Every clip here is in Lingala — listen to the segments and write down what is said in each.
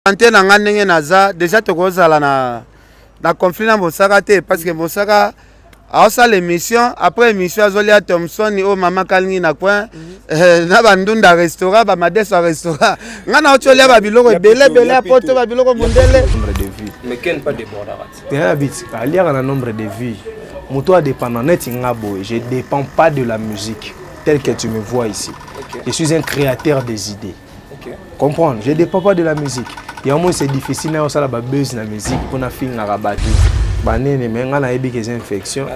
Ante na ngandenge naza déjà tokozala na conflit na Mosaka te parce que Mosaka a ça l'émission après émission azolia Thompson o mama kalingi na coin na bandunda restaurant ba madeso restaurant ngana ocholia ba biloko belé apoto ba biloko mondele nombre de vues mais ken pas de bordarat bien habite aliaka na nombre de vues moto a dépendant net ngabo je dépends pas de la musique telle que tu me vois ici. Okay. Je suis un créateur des idées. Okay. Comprendre, je dépends pas de la musique. Il y a un moment c'est difficile na osala ba buzz na musique pour na film na rabatu. Banene mais ngana ebi des infections.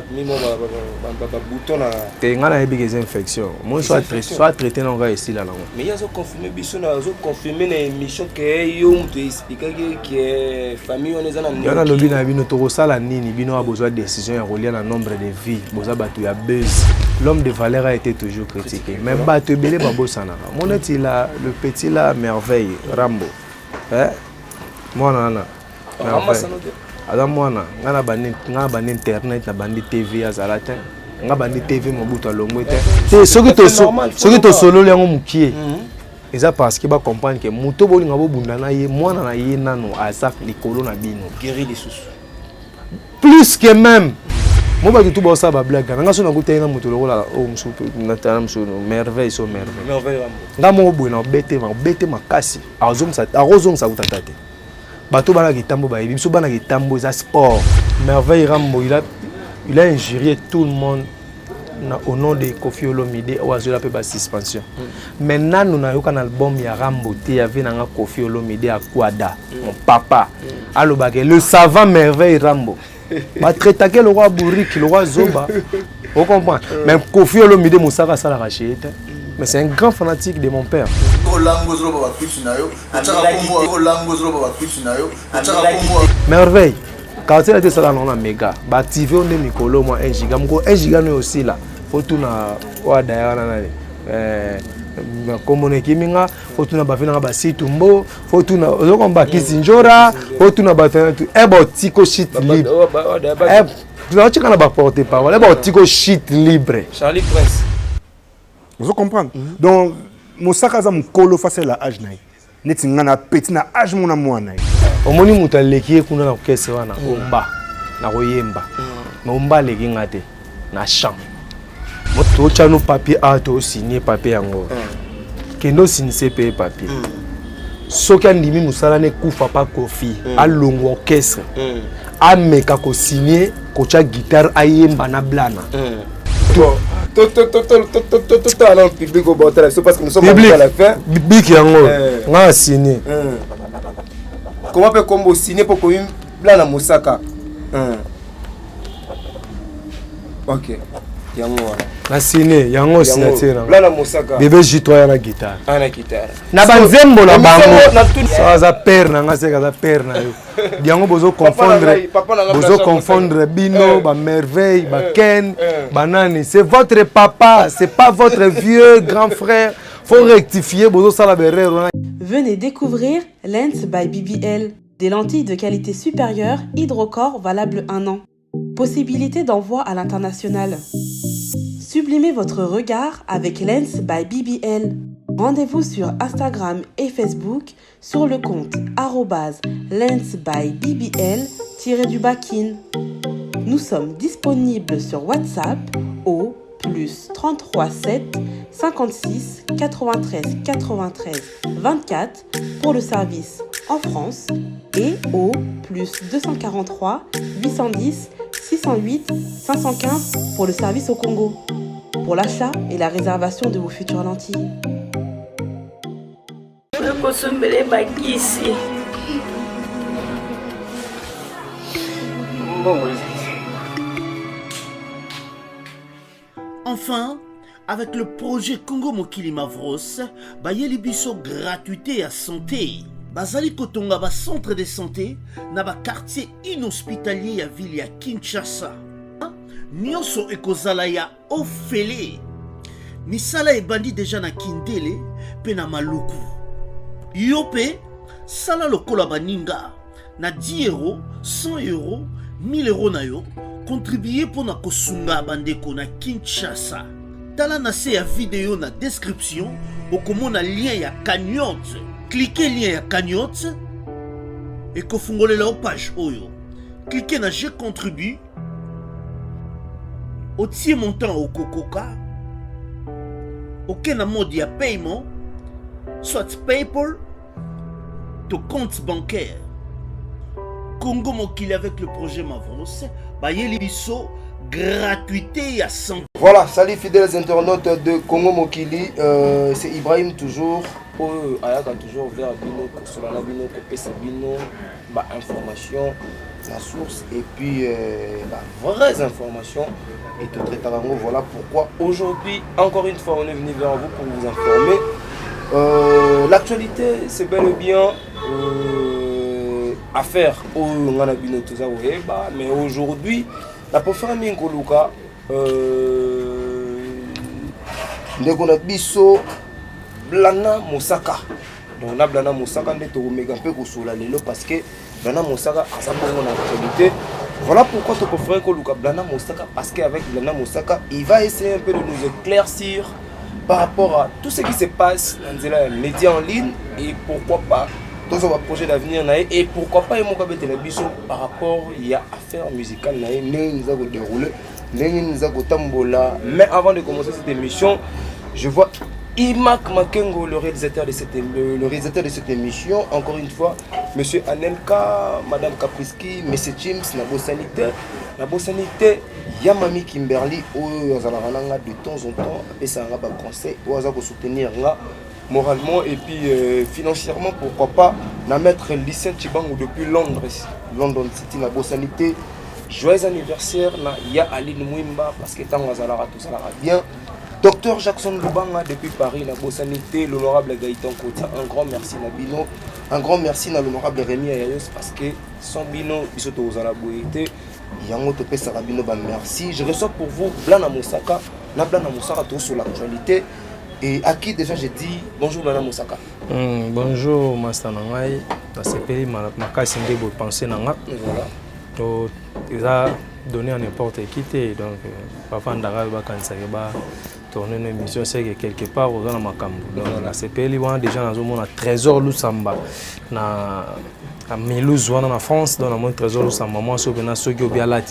Te ngana ebi des infections. Moi soit traité na nga ici là. Mais il y a zo confirmer biso na zo confirmer na émission que yo mtu expliquer que famille on est na. Il y a na lobby na bino to sala nini bino a besoin de décision ya relier na nombre de vies, boza batu ya buzz. L'homme de valeur a été toujours critiqué. Même batu belé babo sana. Mon est là le petit là merveille Rambo. Hein? Moi nana. Adam mwana ngana bani internet na bandi TV azalata nga bandi TV mobuto longwete te soki to solo lengo mukie eza parce que ba comprendre que muto boli ngabo bunda na ye mwana na ye nano azak likolo na bino guéri les sous plus que même mo ba tout ba sa ba blague nga so na gote na muto lokola o msu na tana msu merveille so merveille nga mo bo na bete makasi azom sa utatate bateau bana kitambo ba biso bana kitambo za sport merveille Rambo il a injurié tout le monde au nom de Koffi Olomide ou azola pe ba suspension maintenant nous na yoka na album ya Rambo te ya vena nga Koffi Olomide à Kwada mon papa alobake le savant merveille Rambo ba traiter le roi Bourrique le roi Zoba vous comprenez même Koffi Olomide Mosaka sala rachete. Mais c'est un grand fanatique de mon père. Merveille. Quand tu as ça dans la méga, bah activer on est Mikolo moi 1 giga, moi 1 giga nous aussi là. Faut tout na wa d'ailleurs na comme on est kiminga, faut tout na ba fina ba situmbo, faut tout na on ba kisinjora, faut tout na ba tiko shit libre. Tu vas checker na ba porter parole, tiko shit libre. Charlie Prince. Vous comprenez? Donc, Mosaka za mukolo face la âge naï. Neti ngana petit na âge mona mwana. Omoni muta leki kuna na kese wana omba na koyemba. Na omba leki ngate na champ. Moto chano papier a to signer papier yango. Kendo signer papier. Soki andimi musala ne kufa pa Koffi alongo orchestre. Ameka ko signer ko cha guitare ayemba na blana. Alors public au bord c'est parce que nous sommes à la fin public yango nga signé comment peut combo signer pour que blanc na Mosaka OK yango na signé yango signature blanc na Mosaka bébé J3 na guitare na banzembo na bango ça za père na nga seka za père na yo yango bozo confondre bino ba merveille ba Ken banani c'est votre papa c'est pas votre vieux grand frère faut rectifier bozo sala berero. Venez découvrir Lens by BBL, des lentilles de qualité supérieure hydrocore valables 1 an. Possibilité d'envoi à l'international. Sublimez votre regard avec Lens by BBL. Rendez-vous sur Instagram et Facebook sur le compte @lensbybbl_kin. Nous sommes disponibles sur WhatsApp au +33 7 56 93 93 24 pour le service en France et au +243 810 608 515 pour le service au Congo. Pour l'achat et la réservation de vos futures lentilles. Enfin, avec le projet Congo Mokili Mavros, bayeli biso gratuité à santé. Bazali kotonga ba centre de santé na ba quartier inhospitalier ya ville ya Kinshasa. Nyonso ekozala ya ofele. Misala ebandi déjà na Kindele pe na Maluku. Yope sala lokola baninga na 10 €, 100 €, 1000 € na yo contribuer pour na kosunga bandeko na Kinshasa. Tala na se ya vidéo na description okomona lien ya cagnotte. Cliquez lien ya cagnotte et kofungolela au page oyo. Cliquez na je contribue. Otie montant au Kokoka. Aucun mode de paiement, soit PayPal, ton compte bancaire. Congo Mokili avec le projet Mavros, Bayeli Bisso, gratuité à 100. Voilà, salut fidèles internautes de Congo Mokili, c'est Ibrahim toujours. Ayaka toujours vers Bino, Solana Bino, Kopesa Bino, information, la source et puis vraies informations. Et tout Tarango, voilà pourquoi aujourd'hui, encore une fois, on est venu vers vous pour vous informer. L'actualité, c'est bel et bien affaire au Nganabino, tout ça, mais aujourd'hui, la pauvre Minkoluka, Ndegonabiso, Blana Mosaka. Donc, on a Blana Mosaka, on est au méga peu sur la lélo parce que Blana Mosaka a sa bonne actualité. Voilà pourquoi tu peux faire que Blana Mosaka, parce qu'avec Blana Mosaka, il va essayer un peu de nous éclaircir par rapport à tout ce qui se passe dans les médias en ligne et pourquoi pas dans un projet d'avenir et pourquoi pas il par rapport il y a affaire musicale nous avons déroulé nous avons tambola. Mais avant de commencer cette émission, je vois Imak Makengo, le réalisateur de cette émission, encore une fois, Monsieur Anelka, Madame Kapriski, Monsieur James, Nabo Sanité, Yamami Kimberly, de temps en temps, et ça a un conseil, pour soutenir moralement et puis financièrement, pourquoi pas, na mettre Lycée Chibango depuis Londres, London City, Nabo Sanité. Joyeux anniversaire, ya Aline Mwimba, parce que tant tout ça va bien. Docteur Jackson Lubanga depuis Paris, la Sanité, l'honorable Gaëtan Kota, un grand merci Nabino, un grand merci à l'honorable Rémi Ayayos parce que son bino, il se trouve à la boïté, Yango Topé Sarabino, merci. Je reçois pour vous Blana Mosaka, Blana Mosaka tout sur l'actualité. Et à qui déjà j'ai dit bonjour Blana Mosaka. Bonjour Master Nangai, dans ce pays, ma casse de penser Nanga. Voilà. Ils ont donné à n'importe qui, donc papa Ndara va tourner une émission, c'est que quelque part aux gens Makambo. Donc la CPL, il y a déjà dans un trésor Lusamba. À Milouz, en France, dans le trésor Lusamba, moi, je suis bien là,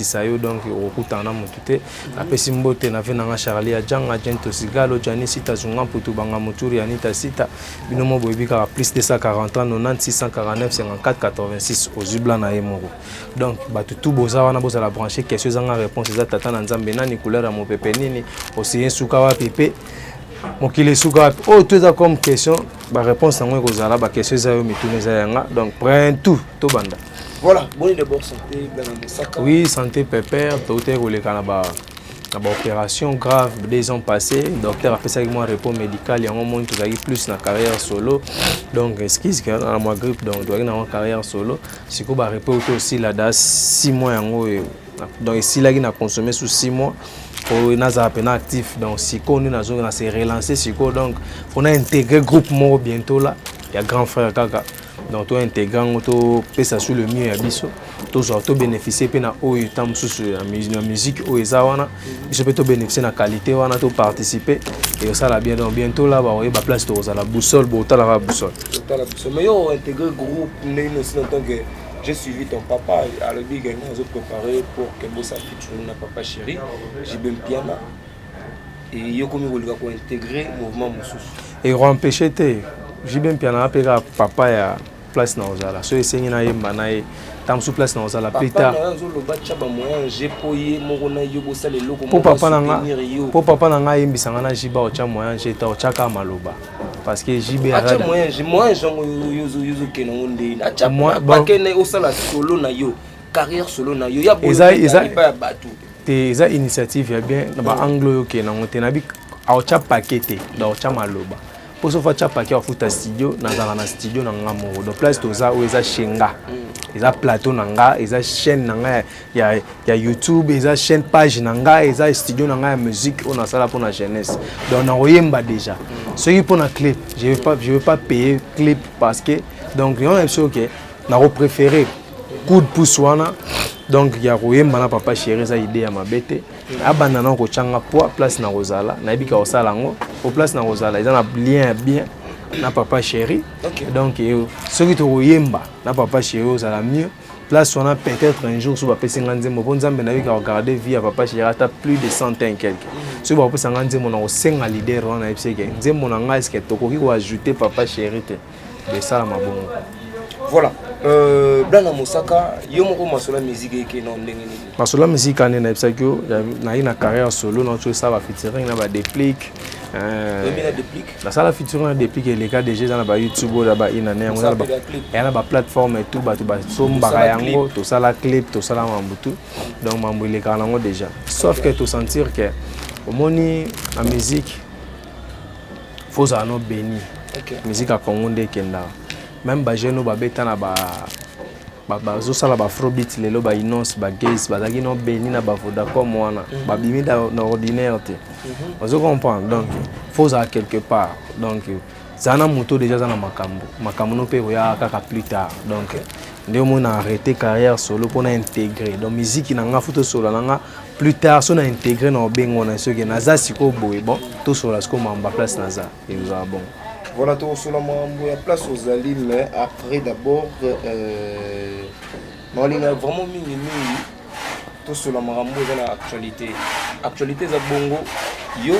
donc au coup, on a monté. Après, Simbote, on a fait Charlie Adjang, Agento Sigalo, Jani Sita Zunga, Putubanga Muturi, Anita Sita, Binomo Boibika, plus de 140 ans, 90, 649, 54, 86, aux Zubla Naemoro. Donc, tout Boza, on a besoin de la brancher, question de réponse, c'est Tata Nzambena, Nicolas, mon Pepenini, aussi un Soukawa Pépé. Mokile Soukawa, oh, tout ça comme question, la réponse à moi, la question est donc, prends tout, tout banda. Voilà, bonne de bonne santé, Blana Mosaka. Oui, santé pépère, tout est roulé quand la opération grave des ans passés. Le docteur a fait ça avec moi, repos médical, il y a un moment où tu as plus dans la carrière solo. Donc, excuse qu'il y a une grippe, donc tu as une carrière solo. Si tu as repos aussi là, dans 6 mois, donc ici, là, il a consommé sous 6 mois. Il y a un actif, donc si on a relancé, donc on a intégré le groupe Moro bientôt là. Il y a grand frère Kaka. Donc tu as intégré, tu peux ça sur le mieux à Bisso. Tu bénéficier de la musique où ils ont tu peux bénéficier de la qualité, tu participer et ça là bien donc bientôt là il y a place de la boussole, la boussole. Mais on a intégré le groupe aussi en tant que j'ai suivi ton papa à le big nous préparé pour que Bossa feature na papa chéri, j'ai bien piano et yo comme il va intégrer mouvement Moussous. Et on empêcher te j'ai bien piano après papa ya place na ozala so esengi na yemba na ye tam sous place na ozala plus tard pour papa na nga yembisa nga na jiba ocha moyen jeta ochaka maloba parce que JB acha moyen jongo yuzu kenango ndeni acha bakene osala solo na yo carrière solo na yo ya ba batu te eza initiative ya bien ba anglo yo kenango te na bi ocha pakete da ocha maloba pour se faire paquet au foot studio dans la studio dans ngamo donc place to za ou eza shenga eza plateau nanga eza chaîne nanga ya YouTube eza chaîne page nanga eza studio nanga musique on a ça là pour la jeunesse donc on oyemba déjà ce qui pour la clip je veux pas payer clip parce que donc on est sûr que na préféré coup de pouce wana donc il y a oyemba na papa chéri ça idée à ma bête abandana ko changa poids place na rozala na bika osala ngo au place na rozala ils ont un lien bien na papa chéri. Okay. Donc ceux qui te yemba na papa chéri ça la mieux. Place on a peut-être un jour sur papa Senganzemo bon Nzambe na vi regarder vie à papa chéri à plus de 100 et quelques. Sur papa Senganzemo na osenga leader on a epseke. Nzembo na nga est-ce que tokoki ko ajouter papa chéri te. De ça la mabongo. Voilà. Blana Mosaka, yo moko masola musique eke non ndenge nini. Masola musique ane na epsakyo na ina carrière solo na cho ça va featuring na ba déplique. Mina déplique. La salle featuring na déplique les cas déjà dans ba YouTube ou ba ina ne ngona ba. Et na ba plateforme et tout ba to ba somba yango to ça la clip to ça la mambutu. Donc mambu les cas nango déjà. Sauf que to sentir que au moni la musique faut ça no béni. OK. Musique à Congo de Kenda. Même ba jeune ba beta na ba zo sala ba afrobeat lelo ba inonce ba gaze ba zaki no béni na ba Vodacom wana ba bimi na ordinaire te. Vous comprenez donc faut ça quelque part. Donc zana moto déjà zana makambo no pe ya kaka plus tard. Donc ndio mo na arrêter carrière solo pour na intégrer. Donc musique na nga photo solo na nga plus tard so na intégrer na bengo na ce que naza siko boy bon tout sur la siko mamba place naza et nous a bon. Voilà, tout sur la place aux alliés, mais après d'abord, on a vraiment mis tout sur la marambo dans l'actualité. Actualité za bongo, yo,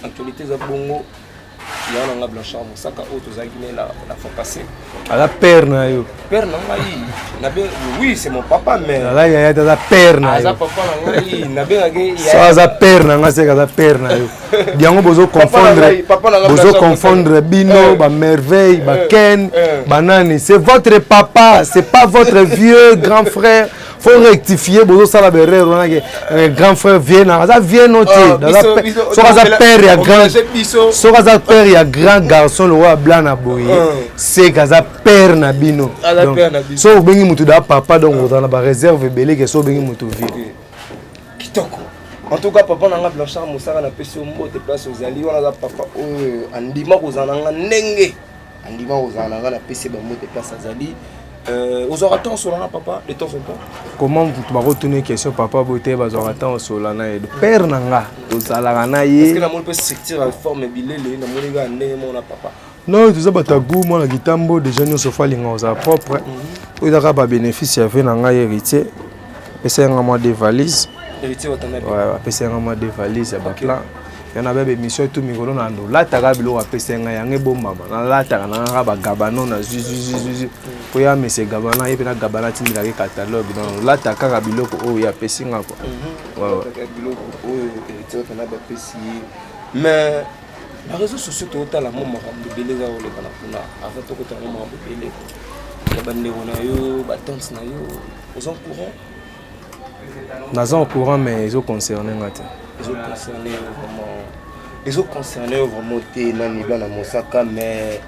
actualité za bongo, il y a un Blanchard Moussaka auto zagine la fois passée. À la père na yo. Père na oui, c'est mon papa mais là il y a la père na yo. Papa na ngai na benga ça za père na nga c'est za père na yo. Diango bozo confondre bino ba merveille ba ken banani c'est votre papa, c'est pas votre vieux grand frère. Faut rectifier bozo sala berre rona que grand frère vient na ça vient noter dans la so za père ya grand so za père ya grand garçon le roi blanc na boye c'est kaza père na bino so bengi mutu da papa donc on a ba réserve belé que so bengi mutu vie kitoko. En tout cas, papa n'a pas Blanchard Moussaka na pesi mbo te place aux alliés on a papa andima kozananga ndenge andima kozananga na pesi ba mbo te place aux alliés. Aux orateurs sur la papa de temps en temps. Comment tu vas retourner question papa beauté aux orateurs sur la naïe de père nanga aux alaranaïe. Est-ce que la monde peut structurer la forme bilé le na moninga ndenge mon papa. Non, tout ça batagou moi la gitambo déjà nous se fait linga aux propre. Il y a pas bénéfice avec nanga héritier. Et c'est un mois de valise. Héritier watana. Ouais, c'est un mois de valise à plan. Il y en a des émissions tout migolo na ndo la tagabilo apesenga yange bomama na la taga na ba gabano na zuzu ko ya mese gabana et na gabana timila ke catalogue donc la taga biloko o ya pesinga quoi ouais biloko o héritier watana ba pesi mais les réseaux sociaux tout à la moment de beleza o le kana kuna avant to ko ta moment de belé ya bande ona yo ba tante na yo aux en courant naza au courant mais ils ont concerné ngata. Ils ont concerné vraiment tes nani Blana Moussaka mais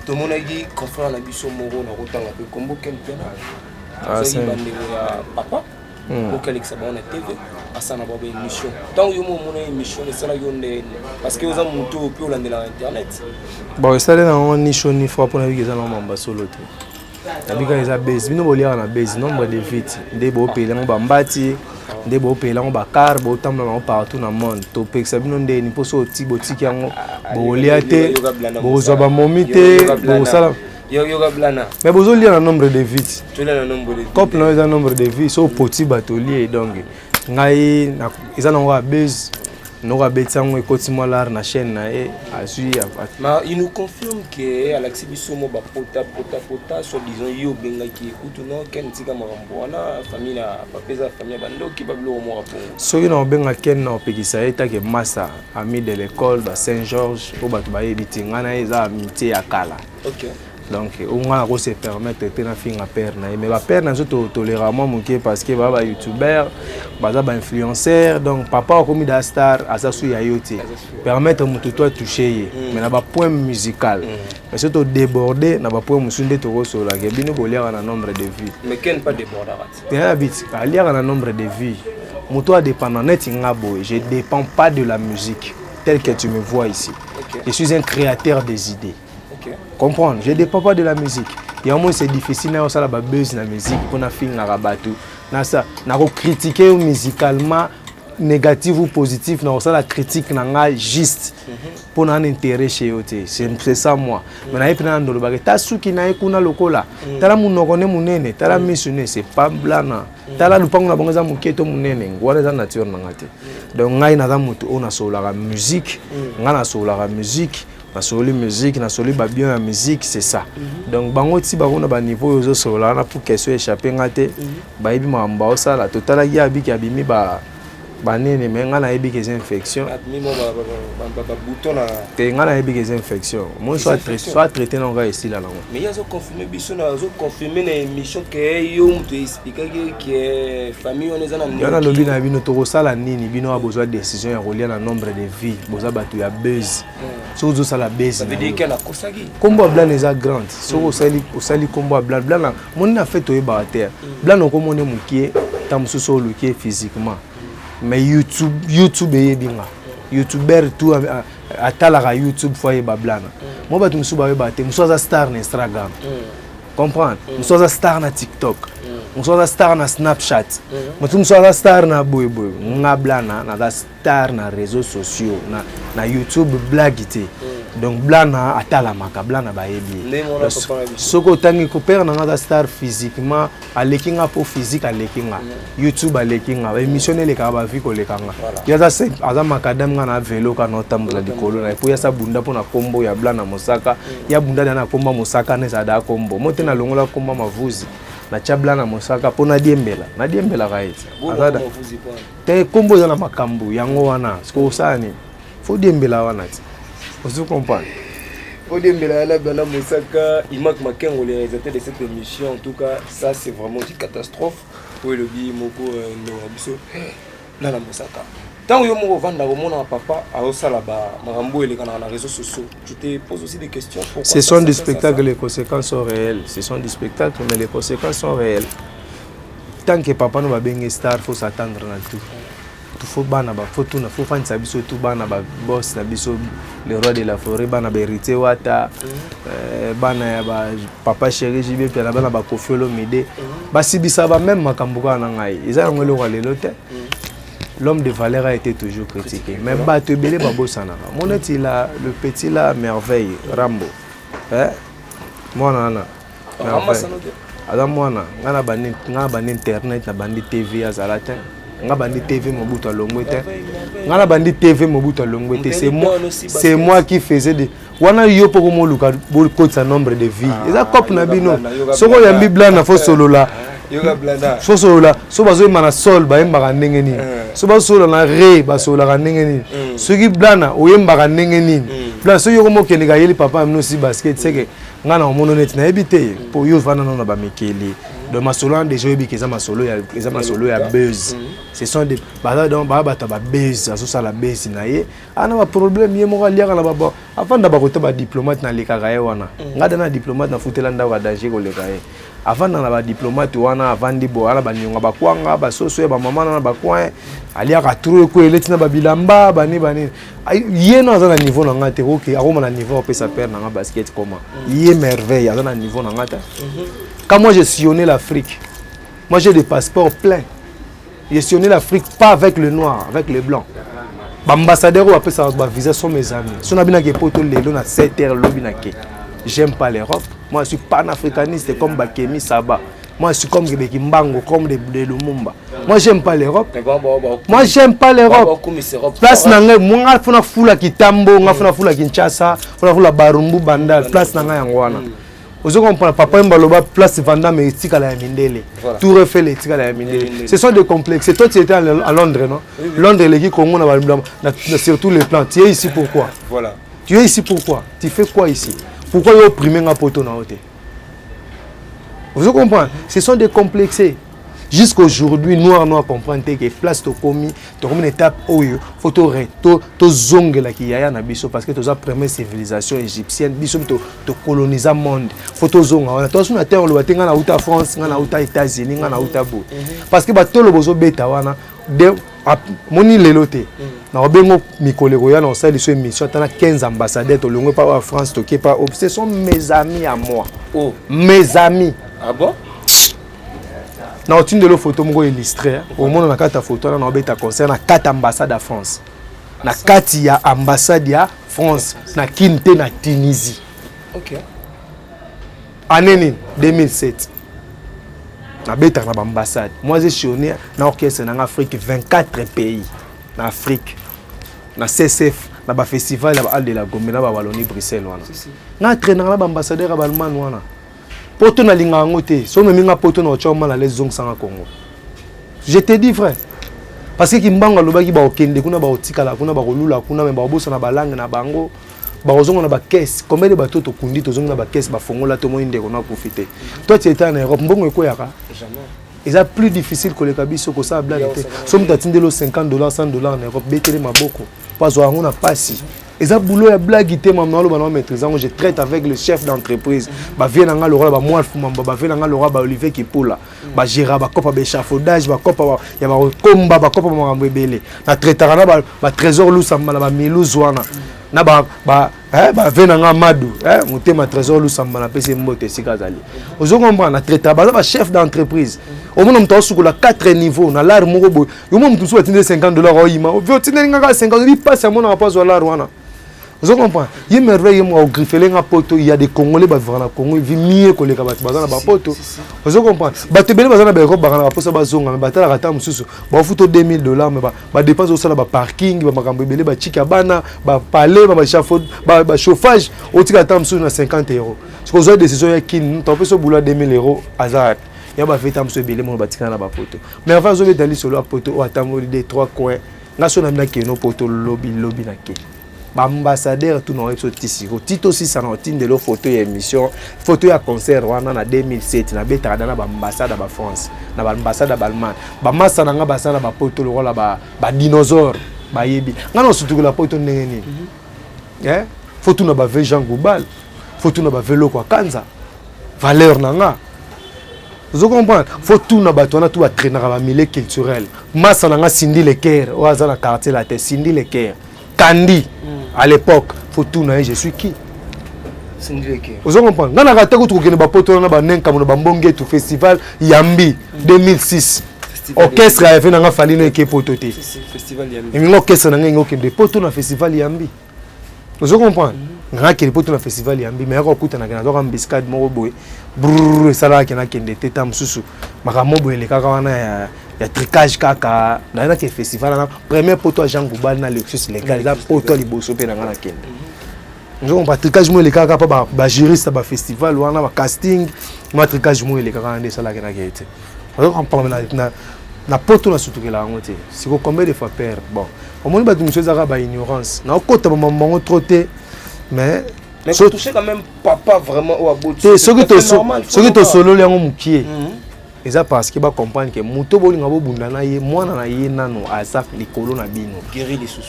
tout le monde a dit confrère na biso moro na rotanga pe kombo quelqu'un ah c'est bande papa auquel il s'abonne à TV à ça na ba émission tant yo mo na émission et ça la yonde parce que aux gens monto pe au landela internet bon ça là on ni chaud ni froid pour na vie que ça na mamba solo te abika les abes bino bolia na base nombre de vite de bo pe la mbati de bo pe la ba car bo tamla partout dans le monde to pe ça bino nde ni poso ti botiki yango bo lia te bo zo ba momite bo sala yo Blana mais bozo lia na nombre de vite tu lia na nombre de couple na za nombre de vie so petit batelier donc ngai na isa na base nous avons un l'art na chaîne na et il nous confirme que Alexis Bissomo ba pota soit disant yo benga ki écoute non ken tika marambo na famille na papeza famille bando ki bablo mo rapport so na benga ken na pekisa eta ke massa ami de l'école ba Saint-Georges o ba ba yebitinga na eza amitié ya kala. OK. Donc on a se permettre de faire un père mais la père n'a pas toléramment manqué parce que bah youtubeur bah influenceur donc papa a commis des stars à ça sur yayote permettre mon toi toucher mais n'a pas point musical mais surtout déborder n'a pas point musunde to so la gebino bolia na nombre de vues mais ken pas déborder bien habite alia na nombre de vues mon toi dépendant net ngabo je dépends pas de la musique telle que tu me vois ici. Je suis un créateur des idées. Comprendre, je ne dépends pas de la musique. Et au moins c'est difficile de faire la buzz dans la musique pour faire un rabatou. Na critiquer musicalement négatif ou positif na ça la critique na nga juste pour un intérêt chez eux c'est ça moi mais na epina ndolo ba ta suki na ekuna lokola tala munoko ne munene tala misune c'est pas blana tala lupango na bango za muketo munene ngwana za nature na ngate donc ngai na za mutu ona sola la musique ngana sola la musique na soli musique na soli ba bien la musique c'est ça donc bango ti ba kona ba niveau yo sola na pour question échapper ngate ba ibi mamba osala totala ya biki abimi ba banene mais ngana yebi que infection te ngana yebi que infection moi soit traité non ga ici là mais ils ont confirmé biso na zo confirmer na émission que yo muto expliquer que famille on est na yana lobi na bino to sala nini bino a besoin de décision ya relier na nombre de vie boza batu ya buzz so zo sala buzz ça veut dire que na kosaki combo blanc est grande so osali combo blanc blanc mon na fait to ba terre blanc ko mone mukie tamso so lukie physiquement mais YouTube est bien YouTuber tout à YouTube foyer bablana moi batu musu ba bate musu za star na Instagram comprendre musu za star na TikTok musu za star na Snapchat musu za star na boy ngablana na za star na réseaux sociaux na YouTube blagité donc blana atala makablana ba yebi soko tangi ko père na za star physiquement alekinga pour physique alekinga YouTube alekinga ba émissionner les ka ba vie ko lekanga ya za aza makadam nga na vélo ka no tambula dikolo na po ya sa bunda pona kombo ya blana mosaka ya bunda na komba mosaka ne za da kombo mote na longola komba mavuzi na chablana mosaka pona diembela kaiti azada te kombo za na makambu yango wana siko sani fo diembela wana ti vous comprenez? Au début, Blana Moussaka, il manque ma quinze les réalisateurs de cette émission. En tout cas, ça c'est vraiment une catastrophe. Oui, le billet Moko Noabiso, Blana Moussaka. Tant que je vends mon papa à Osalaba, Marambo et les canaux réseaux sociaux, je te pose aussi des questions. Ce sont des spectacles, les conséquences sont réelles. Ce sont des spectacles, mais les conséquences sont réelles. Tant que papa ne va bien star, il faut s'attendre à tout. Il faut bana ba faut tout na faut fan sabiso tout bana ba boss na biso le roi de la forêt bana ba hérité wata bana ya ba papa chéri jibe pe na bana ba kofiolo mide ba sibisa ba même makambuka na ngai eza ngolo kwa lelo te l'homme de valeur a été toujours critiqué même ba te belé ba bosana mon est là le petit là merveille Rambo moi na ada mwana ngana bani internet na bandi TV azalata nga bandi TV mobuto longwete nga bandi TV mobuto longwete c'est moi qui faisais des wana yo poko mo luka beaucoup de nombre de vie eza cop na bino soko ya bibla na fo solo la yoga blanda fo solo la so bazo mana sol ba yemba ndenge nini so bazo solo na re ba solo la ndenge nini soki blana oyemba ndenge nini bla so yo mo kenega yeli papa mno si basket seke nga na mono net na ebité po yo vana na ba mikeli de masolo déjà ebi keza masolo ya buzz ce sont des donc ba buzz aso sala buzz na ye ana ba problème ye mo liaka na baba avant d'aba kota ba diplomate na lekaka ye wana nga na diplomate na futela ndaka danger ko leka ye avant na ba diplomate wana avant di bo ala ba nyonga ba kwanga ba soso ba mama na ba kwang aliaka tro ko eleti na ba bilamba bani ye na za niveau na ngate OK akoma na niveau pe sa père na basket comment ye merveille à un niveau na ngata. Quand moi j'ai sillonné l'Afrique, moi j'ai des passeports pleins. J'ai sillonné l'Afrique pas avec le noir, avec les blancs. Ambassadeur ou après ça va visa sont mes amis. Si on a bien que poto lelo na 7h lobinake. J'aime pas l'Europe. Moi je suis panafricaniste comme Bakemi Saba. Moi je suis comme Gebeki Mbango comme de Lumumba. Moi j'aime pas l'Europe. Moi j'aime pas l'Europe. Place nanga moi fona fula kitambo, nga fona fula Kinshasa, fona fula Barumbu Bandal, place nanga yangwana. Vous comprenez, papa Mbaloba place Vanda mais tikala ya mindele. Tout refait les tikala ya mindele. Ce sont des complexes. Toi tu étais à Londres non? Londres les Congo sur tous les plans. Tu es ici pourquoi? Voilà. Tu es ici pourquoi? Tu fais quoi ici? Pourquoi tu opprimer un poteau na hote? Vous comprenez? Ce sont des complexes. Jusqu'aujourd'hui, nous comprenons que place to commis, to comme une étape où il faut to zongue la qui yaya na biso parce que tu as première civilisation égyptienne, biso to coloniser monde. Faut to zongue. On a tous na terre le batenga na uta France, na uta États-Unis, na uta bo. Parce que ba to le bozo beta wana de moni lelote. Na obengo mikolego ya na osali so émission tana 15 ambassadeurs to longo pas en France to pas. Ce sont mes amis à moi. Oh, mes amis. Ah bon? na otindelo photo moko illustré au monde na kata photo na obeta concert na kata ambassade à France na kati ya ambassade ya France na Kinte na Tunisie. OK. Année 2007. Na beta na ambassade. Moi j'ai chionné na orchestre en Afrique 24 pays na Afrique. Na CSF na ba festival ya Al de la Gombe na ba Wallonie Bruxelles wana. Na traîner na ba ambassadeur ba Allemagne wana. Poto na linga ngote, so me minga poto na choma la les zong sanga Congo. Je te dis frère. Parce que kimbanga lobaki ba okende kuna ba otikala kuna ba kolula kuna me ba bosa na balangue na bango. Ba ozonga na ba caisse, combien de bateaux to kundi to zonga na ba caisse ba fongola to mo inde kona profiter. Toi tu étais en Europe, mbongo ekoyaka. Jamais. Et ça plus difficile que les kabiso ko ça blague. Somme tatindelo $50 $100 en Europe, betele maboko. Pas zo ngona pasi. Et ça boulot ya blague ité maman lo ba maîtrise. Je traite avec le chef d'entreprise. Ba vient nga Laura ba moi fumamba ba vient nga Laura ba Olivier Kipola. Ba gérera ba kopa ba échafaudage ba kopa ya ba komba ba kopa ba mbebele. Na traitera na ba trésor lusamba ba miluzwana. Na ba vient nga Madou, motema trésor lusamba na pese mbote sikazali. Ozo comprendre na traitera ba chef d'entreprise. Au moins on sur la 4 niveaux na l'art moko boy. Yo mo mtu so atinde $50 oyima. O tinde nga 50 bi passe à mon rapport sur l'art wana. Vous comprenez? Il est merveilleux, moi, au griffelé, il y a des Congolais qui vivent au Congo, ils vivent mieux que les Kabats, dans la poto. Vous comprenez? Batebele, ils ont des robes, ils ont des choses, mais batala rata mususu, ba futo $2000, mais ba dépense au sol, ba parking, ba makambebele, ba chikabana, ba palais, ba chauffage, ba chauffage, au tika tam mususu na €50. Ce qu'on a décision ya kin, tu peux se boulot €2000 hasard. Il y a ba fait tam mususu belé mon batika na ba poto. Mais avant je vais d'aller sur la poto, ou atamo des 3 coins. Na sona na keno poto lobby na ke. Ambassadeur tout non ici Tito aussi ça n'otine de leur photo et émission photo ya concert wana na 2007 na beta na ba ambassade ba France na ba ambassade ba Allemagne ba massa na ba sala ba poto le rola ba dinosaure ba yebi ngana surtout la poto ndenge ni photo na ba ve Jean Goubal photo na ba vélo kwa Kanza valeur nanga. Vous comprenez? Photo na ba tona tout a traîner ba milieu culturel massa na Cindy Leker ou azana quartier la tête Cindy Leker Candy, à l'époque, faut tout naïe, je suis qui? Vous comprenez? Dans la rate, vous trouvez que nous avons fait festival Yambi 2006. Orchestre a fait un festival Yambi. Et l'orchestre a fait un festival Yambi. Vous comprenez? Nous avons fait un festival Yambi, mais nous avons fait un biscade Moroboy. Brrrr, ça là qui a été tétam sous. Maramobo, les caravans. Il y a tricage kaka dans un festival premier poteau Jean Goubal na Lexus légal là poteau liboso pe na ngana kende nous on pas tricage mo les kaka pas ba juriste ba festival ou na ba casting moi tricage mo les kaka ndé ça là na gate alors on parle na poteau na surtout que la ngote si ko combien de fois perdre bon au moins ba tu monsieur zaka ba ignorance na okota maman trotter mais so toucher quand même papa vraiment au abouti ce que to solo le mukie. Et ça parce qu'il va comprendre que moto bolinga bo bundana ye mwana na ye nano asaf likolo na bino guéri les sous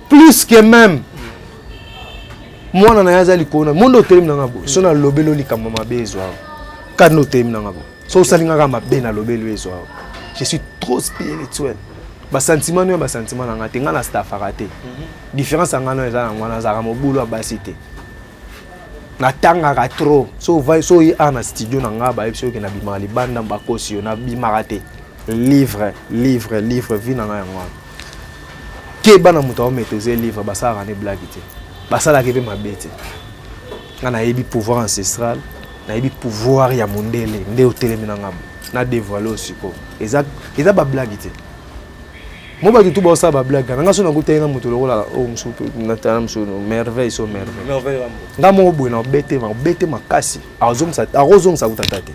plus que même mwana na yaza likolo mondo telim na ngabo so na lobelo likamba mabezo kano telim na ngabo so salinga ka mabe na lobelo ezo je suis trop spirituel ba sentiment na ngate ngana staff arate différence ngana eza ngwana za mobulu abasité na tanga ka trop so vai so y a na studio na ngaba episode ke na bimali banda mbakosi na bimarate livre vi na ngwa ke bana muto o meteze livre basara ne blague te basala ke be mabete ngana yebi pouvoir ancestral na yebi pouvoir ya mondele nde otelemi na ngabo na dévoiler aussi ko eza ba blague te mo ba tout ba sa ba blague nga so na ko tena muto lo la o msu na tana msu merveille so merveille nga mo bo na bete makasi azom sa utatate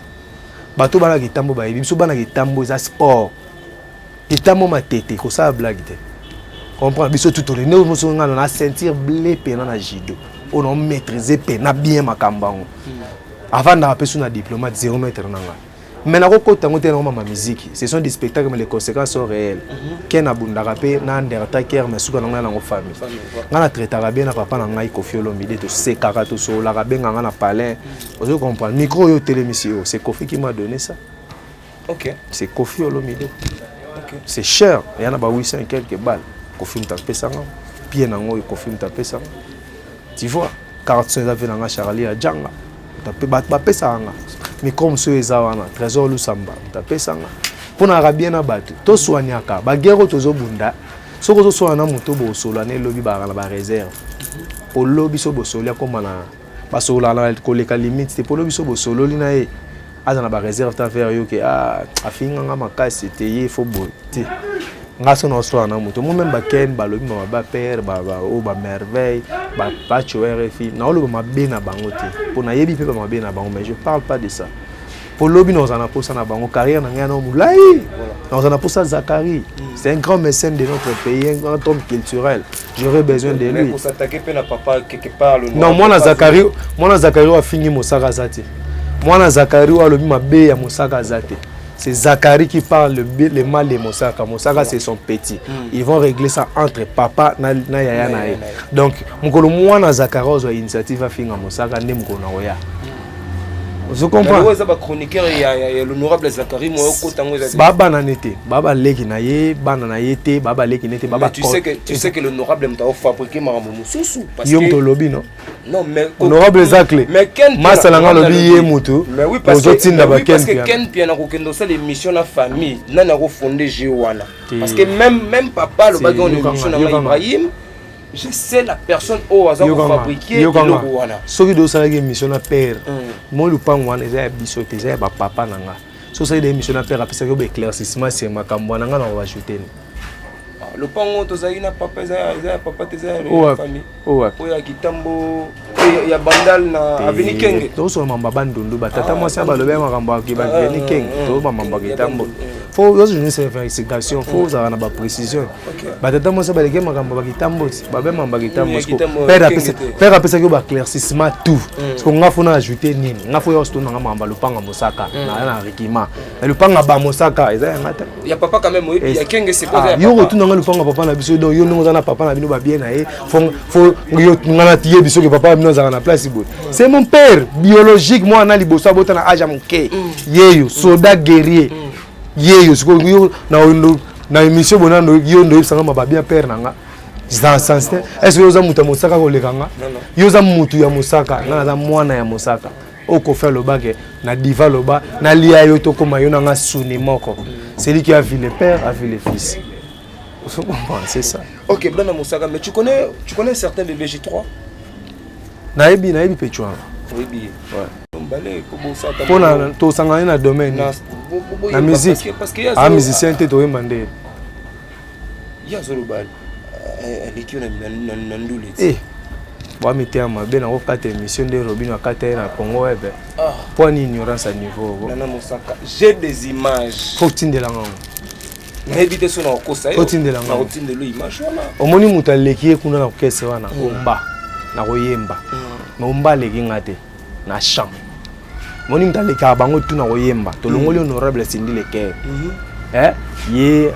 bato bana kitambo ba biso bana kitambo za sport kitambo matete ko sa blague te comprendre biso tout le ne so nga na sentir blé pena na judo on a maîtriser pena bien makambango avant na peso na diplomate 0 mètre na nga. Mais na kokota ngote na ma musique, ce sont des spectacles mais les conséquences sont réelles. Ken abundaka pe na undertaker mais suka na ngo famille. Ngana traitaka bien na papa na ngai Kofi Olomide to sekaka to so la benga na palais. Vous comprenez? Micro yo télémission, c'est Kofi qui m'a donné ça. OK. C'est Kofi Olomide. OK. C'est cher, il y en a ba 800 quelques balles. Kofi mtapé ça nga. Pied na ngo Kofi mtapé ça. Tu vois, 45 avait na Charlie à Djanga. bapesa nga micro mosusu eza wana trésor lusamba tapesa nga mpona arabien na bato toswaniaka bagero tozobunda soki ozoswana na moto bosola na elobi baka na bareserve olobi so bosoli akoma na basolola na koleka limite te polobi so bosololi na ye aza na bareserve ta faire yo ke afinganga makasi te ye fo boye te nga so na oswana na moto mo même baken balobi ma bapere bamerveille bacho RFI na oloba mabe na bango te mpo nayebi mpe bamabe na bango mais je parle pas de ça polobi na ozana posa na bango carrière na ngai na molai na ozana posa Zakari c'est un grand mécène de notre pays un grand homme culturel j'aurais besoin de lui pour s'attaquer pe na papa quelque part le non moi na Zakari wa fingi mosaka zati moi na Zakari wa lobi mabe ya mosaka zati c'est Zakari qui parle le mal de Mosaka. Mosaka, c'est son petit. Ils vont régler ça entre papa na yaya na ye. Donc, mukolo mwana Zakari ozo initiative finga Mosaka ne mukolo na oya. Vous comprenez? Mais ça chroniqueur il y a l'honorable Zakari moi au kotango za. Baba na nete, baba leki na ye, bana na yete, baba leki nete, baba. Tu sais que l'honorable mta fabriquer marambo mususu parce que Yom to lobi non. Non mais honorable Zakle. Mais Ken Masalanga lobi ye mutu. Mais oui parce que Ken Piana ko kendo ça l'émission na famille nana ko fonder Jewana. Parce que même papa le bagage on émission na Ibrahim je sais la personne au hasard pour fabriquer le Wana. Ce qui doit ça la mission na père. Moi le pan wana eza biso te eza ba papa nanga. So ça des mission na père après ça ko éclaircissement c'est makambo nanga na va ajouter. Le pan to za ina papa eza papa te za famille. Oya kitambo ya bandal na avenue Kenge. To so mamba bandundu batata moi ça ba le makambo ki ba avenue Kenge. To mamba kitambo. Faut je ne sais faire explication, faut ça na ba précision. Batata moi ça ba le makambo ba kitambo, ba be mamba kitambo. Père après ça ko ba éclaircissement tout. Parce qu'on a faut na ajouter nini. Nga faut yo sto na mamba le panga Mosaka na rikima. Le panga ba Mosaka eza ngata. Ya papa quand même il y a Kenge c'est pas yo retourne na le panga papa na biso donc yo ndongo na papa na bino ba bien na e. Faut yo ngana tiye biso que papa bino za na place ibo. C'est mon père biologique moi na liboso abota na âge monke. Yeyo soldat guerrier. Yeyo siko yo na émission bonando yo ndo yebsanga maba bien père nanga dans sens est-ce que yo za muta Mosaka ko lekanga yo za mutu ya Mosaka na za mwana ya Mosaka oko faire le bague na diva loba na lia yo to koma yo nanga suni moko c'est lui qui a vu le père a vu le fils c'est ça. OK Blana Mosaka mais tu connais certains bébés J3 naebi petchwa oui bien ouais pour na to sanga na domaine na musique parce que ah musicien te to yembande ya zolobal l'équipe na ndule eh wa mitema be na okata émission de Robino akata na Congo web pour une ignorance à niveau Blana Mosaka j'ai des images faut tindela ngo na éviter son okosa faut tindela ngo na tindelo image wana omoni muta leki kuna na kese wana omba na koyemba mais omba leki ngate na chant moni mtaleka bango tuna koyemba tolongoli honorable Cindy Leker ye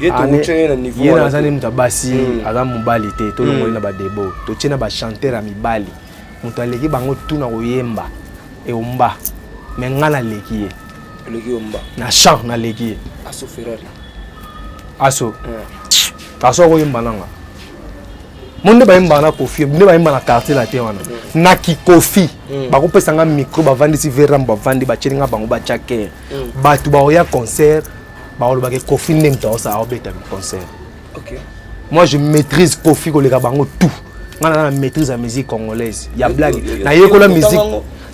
na zane mutabasi aza mobali te tolongoli na ba debo to tiena ba chanteur a mibali mutaleki bango tuna koyemba e omba mais ngana leki omba na chant na leki aso Ferrari aso koyemba nanga monde ba yemba na Kofi monde ba yemba na quartier la te wana na ki Kofi ba ko pesa nga micro ba vandi si vera ba vandi ba chelinga bango ba chake ba tu ba oya concert ba lo ba ke Kofi ndemta osa obeta concert. OK Moi je maîtrise Kofi ko le ka bango tout ngana na maîtrise la musique congolaise ya blague na yeko la musique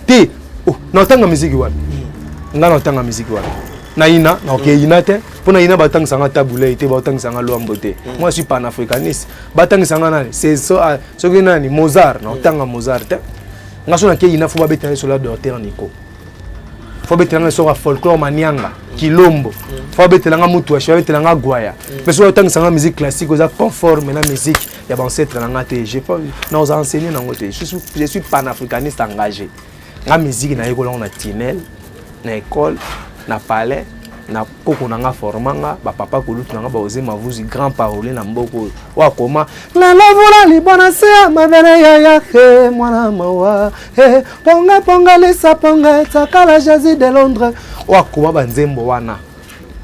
te na tanga musique wana ngana tanga musique wana na ina na OK ina te pona ina batang sanga tabule te batang sanga loambo te moi je suis panafricaniste batang sanga nani c'est ça ce que nani Mozart na tanga Mozart te ngaso na ke ina fo babetana sur la docteur Nico fo betana sur la folklore manianga kilombo fo betana mutu fo betana gwaya mais sur tanga sanga musique classique oza conforme na musique ya ba ancêtre na ngate j'ai pas na oza enseigner na ngote je suis panafricaniste engagé nga musique na yeko na tinel na école na palais na poko nanga formanga ba papa kolutu nanga ba oser mavuzi grand parolier na mboko wa koma na lavula libona se mabere ya he mwana mawa he ponga lisa ponga takala jazi de Londres wa koma banzembo wana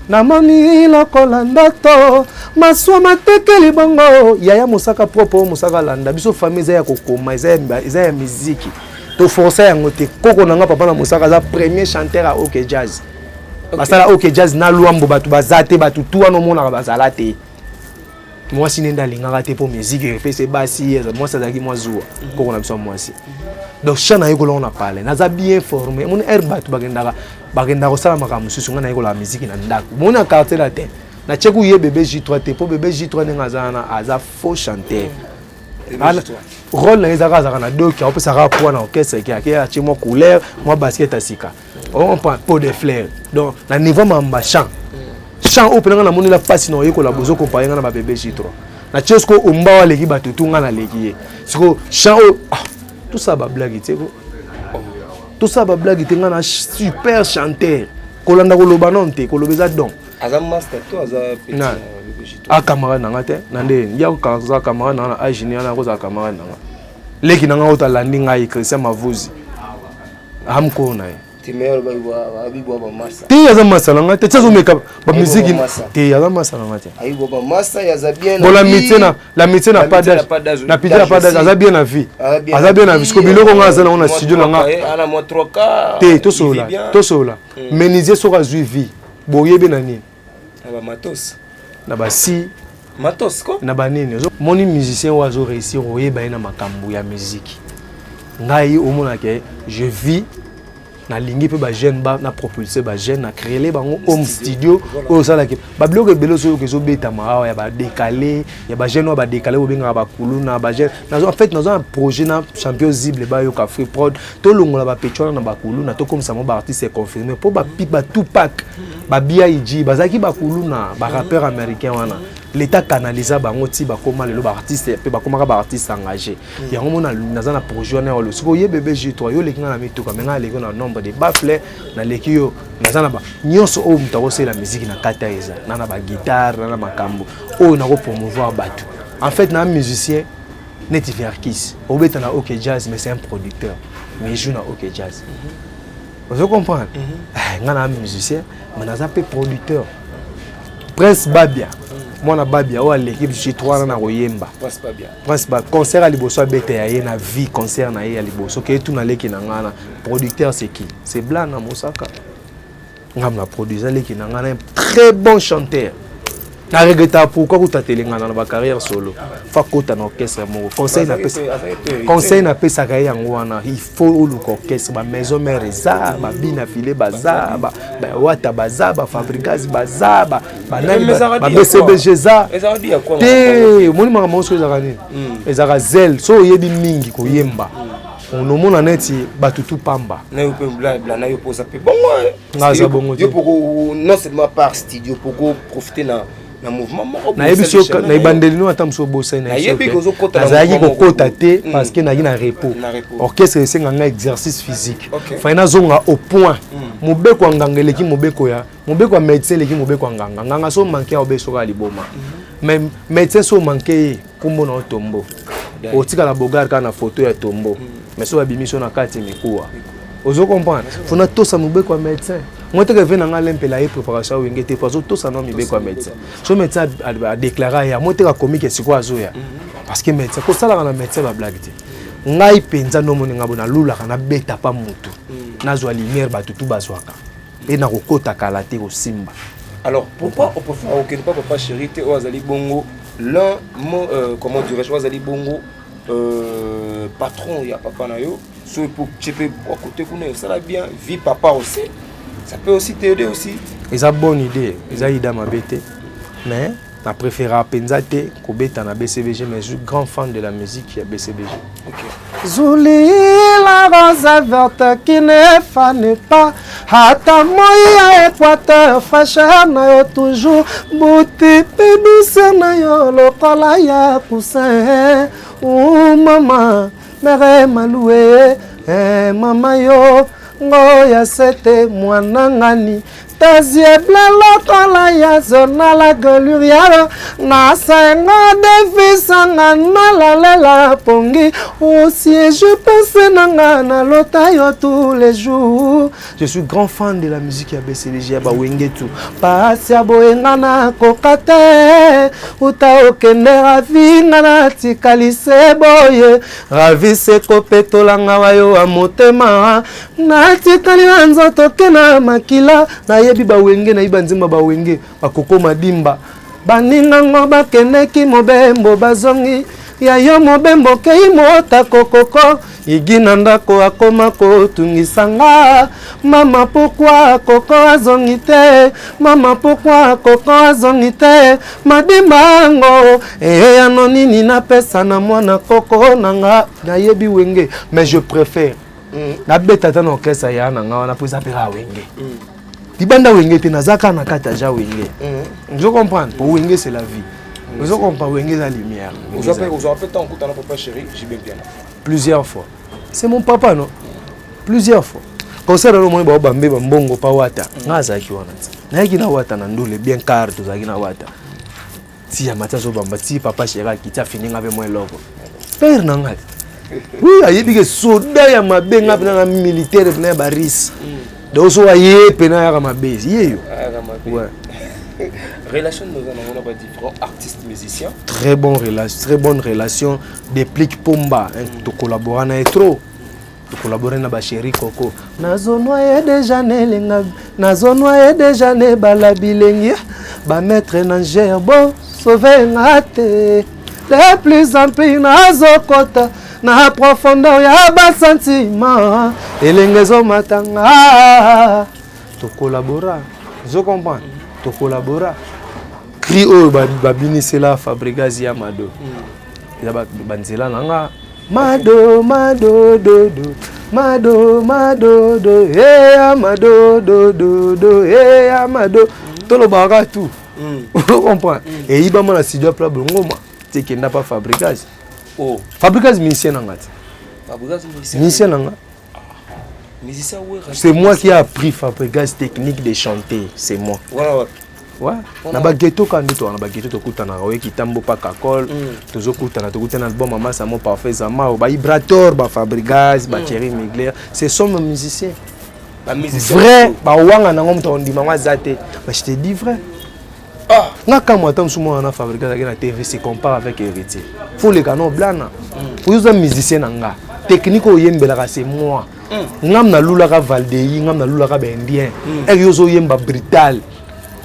na moni lokola ndoto maswa matekeli bongo yaya Mosaka propre Mosaka landa biso famille za ya kokoma za ya musique to forcer yango te koko nanga papa na Mosaka za premier chanteur à OK Jazz basala OK Jazz na luambo batu bazate batu tuwa no mona bazala te moi si nenda lingaka te pour musique fait c'est basi moi ça zaki moi zoua koko na biso moi si donc chana yeko là on a parlé naza bien formé mon air batu bagenda ko sala makamu susu ngana yeko la musique na ndako mon na quartier la te na cheku ye bébé J3 te pour bébé J3 nenga na aza faux chanteur rôle na ezaka zaka na doki on peut ça rapport na orchestre qui a acheté moi couleur moi basket asika on prend pot de fleurs donc na niveau mamba chant au penanga na moni la face na yeko la bozo comparer na ba bébé J3 na chesko umba wa leki batutunga na leki siko chant tout ça ba blague teko tout ça ba blague tenga na super chanteur kolanda ko lobanonte ko lobeza don aza master to aza petit a camarade nanga te nande ndia ko za camarade na ingénieur na ko za camarade nanga leki nanga otalandi ngai Christian Mavuzi amko na meilleur ba massa te yaza massa nanga te tsazo meka ba musique te yaza massa nanga te ayi ba massa yaza bien bon la métier n'a pas d'âge la pitié n'a pas d'âge aza bien na vie aza bien na vie ko biloko nga za na studio nanga ana mo 3K te to sola meniser soka zui vie boyebe na nini ba matos na ba si matos ko na ba nini moni musicien wazo réussir oyeba na makambo ya musique ngai omona ke je vis na lingi pe ba jeune ba na propulser ba jeune na créer les bango home studio o sala ke ba bloque belo so ke so beta ma ya ba décaler ya ba jeune ba décaler o benga ba kuluna ba jeune en fait nous avons un projet na champion zible ba yo ka free prod to longola ba petchona na ba kuluna to comme ça mo ba artiste est confirmé pour ba pic ba Tupac ba BIG ba zaki ba kuluna ba rappeur américain wana l'état canalisa bango ti ba koma lelo ba artiste pe ba koma ba artiste engagé ya ngo na naza na projet na lo siko ye bébé J3 yo lekinga na mituka menga leko na nombre de baffles na leki yo naza na ba nyonso o mutako c'est la musique na kata eza na ba guitare na makambo o na ko promouvoir batu en fait na musicien neti verkis obeta na OK Jazz mais c'est un producteur mais joue na OK Jazz vous comprenez ngana musicien mais naza pe producteur Prince Babia moi na Babia ou l'équipe J3 na koyemba Prince Babia concert à liboso bete ya na vie concert na ya liboso ke tout na leki na ngana producteur c'est qui c'est Blanc na Mosaka ngam la produire leki na ngana un très bon chanteur na regretta pourquoi ku tatelenga na ba carrière solo fa kota na orchestre mo conseil na pesa ka yango wana il faut le orchestre ba maison mère za ba bina filé baza ba wata baza ba fabricas baza ba BCBG za te moni mama moso za nini ezaka zel so yebi mingi ko yemba on omona neti batutu pamba na yo pe bla na yo posa pe bongo yo poko non seulement par studio poko profiter na mouvement na ebiso na ibandelino atamso bossa na azaki kokota te parce que na na repos orchestre senga nga exercice physique faina zonga au point mobeko ngangeleki mobeko ya médecin leki mobeko nganga so manquer obeso ka liboma même médecin so manquer kombo na tombo otika la bogar kana photo ya tombo mais so abimiso na kati mikuwa ozo comprendre fona tosa mobeko médecin moi te revient dans l'empela et préparation wenge te parce que tout ça non mi be quoi médecin so médecin a déclaré ya moi te ka comique c'est quoi zoya parce que médecin ko sala na médecin ba blague te ngai penza no moninga bona lula kana beta pa mutu na zo lumière ba tutu bazwaka et na kokota kala te ko simba. Alors pourquoi on peut faire aucun papa chéri te o azali bongo l'un comment dirais-je azali bongo patron ya papa na yo so pour chepe côté kuna ça la bien vie papa aussi. Ça peut aussi t'aider aussi. C'est une bonne idée. C'est une idée m'abêter. Mais je préfère Penzate qu'Obeta na BCBG, mais je suis grand fan de la musique qui a BCBG. Ok. Zouli la rose verte qui ne fane pas. Hata moya équateur fâcheur na yo toujours. Beauté pe douce na yo lokola ya poussin. Oh maman, mere maloué, maman yo. ngoya sete mwanangani taziebla lokola ya zona la galuriara nasenga defisanga nalalela pongi aussi je pense nanga na lota yo tous les jours. Je suis grand fan de la musique ya BCDG ba wengetu pasi ya boyenga na kokate uta okende ravinga na tikalise boye ravi se kopetolanga wayo wa motema na tikali nzoto kena makila na yebi ba wenge na iba nzimba ba wenge bakoko madimba baninga ngo bakendeki mobembo bazongi ya yo mobembo kei mota kokoko igina ndako akoma kotungisanga mama pourquoi koko azongi te mama pourquoi koko azongi te madimba ngo ya nonini na pesa na mwana koko nanga na yebi wenge mais je préfère na beta tano kesa ya nanga wana poza pera wenge Tibanda wenge te nazaka na kata ja wenge. Je comprends. Pour wenge c'est la vie. Je comprends wenge la lumière. Vous avez fait tant que t'as papa chéri, j'ai bien bien. Plusieurs fois. C'est mon papa non? Plusieurs fois. Quand ça le moment ba bambe mbongo pa wata. Ngaza ki wana. Na yaki na wata na ndole bien car to zaki na wata. Si ya matazo bamba si papa chéri ki ta fini ngave moi loko. Père nanga. Oui, ayebi ke soda ya mabenga na militaire na baris. Donc, on a pena à ma base. Ouais. Relation nous avons pas différents artistes musiciens. Très bonne relation. Déplique Pomba. Tu collabores na trop. Tu collabores na ba chéri Coco. Nazo noyé déjà né lenga. Nazo noyé déjà né balabilengi. Ba maître nanger bon sauver ngate. Les plus en plus nazo kota. Na profondeur ya ba sentiment elengezo matanga to collabora je comprends to collabora cri o ba binisela Fabregas ya mado ya ba banzela nanga mado mado do do mado mado do mado do do do mado to lo baga tout je comprends et iba mona studio pla ngoma te kenda pa Fabregas. Oh. Fabregas musicien nangati. Fabregas musicien nanga. Musicien ouais. C'est moi qui ai appris Fabregas technique de chanter, c'est moi. Voilà. Ouais. Na ba ghetto quand to na ba ghetto to kutana we kitambo pa kakol, tozo kutana to kutana album mama ça mon parfait ça ma ba vibrator ba Fabregas, ba Thierry Mugler, c'est son musicien. Ba musicien. Vrai, ba wanga na ngom to ndima ma zate. Mais je te dis vrai. Ah, na quand moi tant souvent na Fabregas na TV se compare avec Héritier. Faut les canons blana. Pour les musiciens nanga. Technique au yembela c'est moi. Ngam na lula ka Valdei, ngam na lula ka Bendien. Et yozo yemba brutal.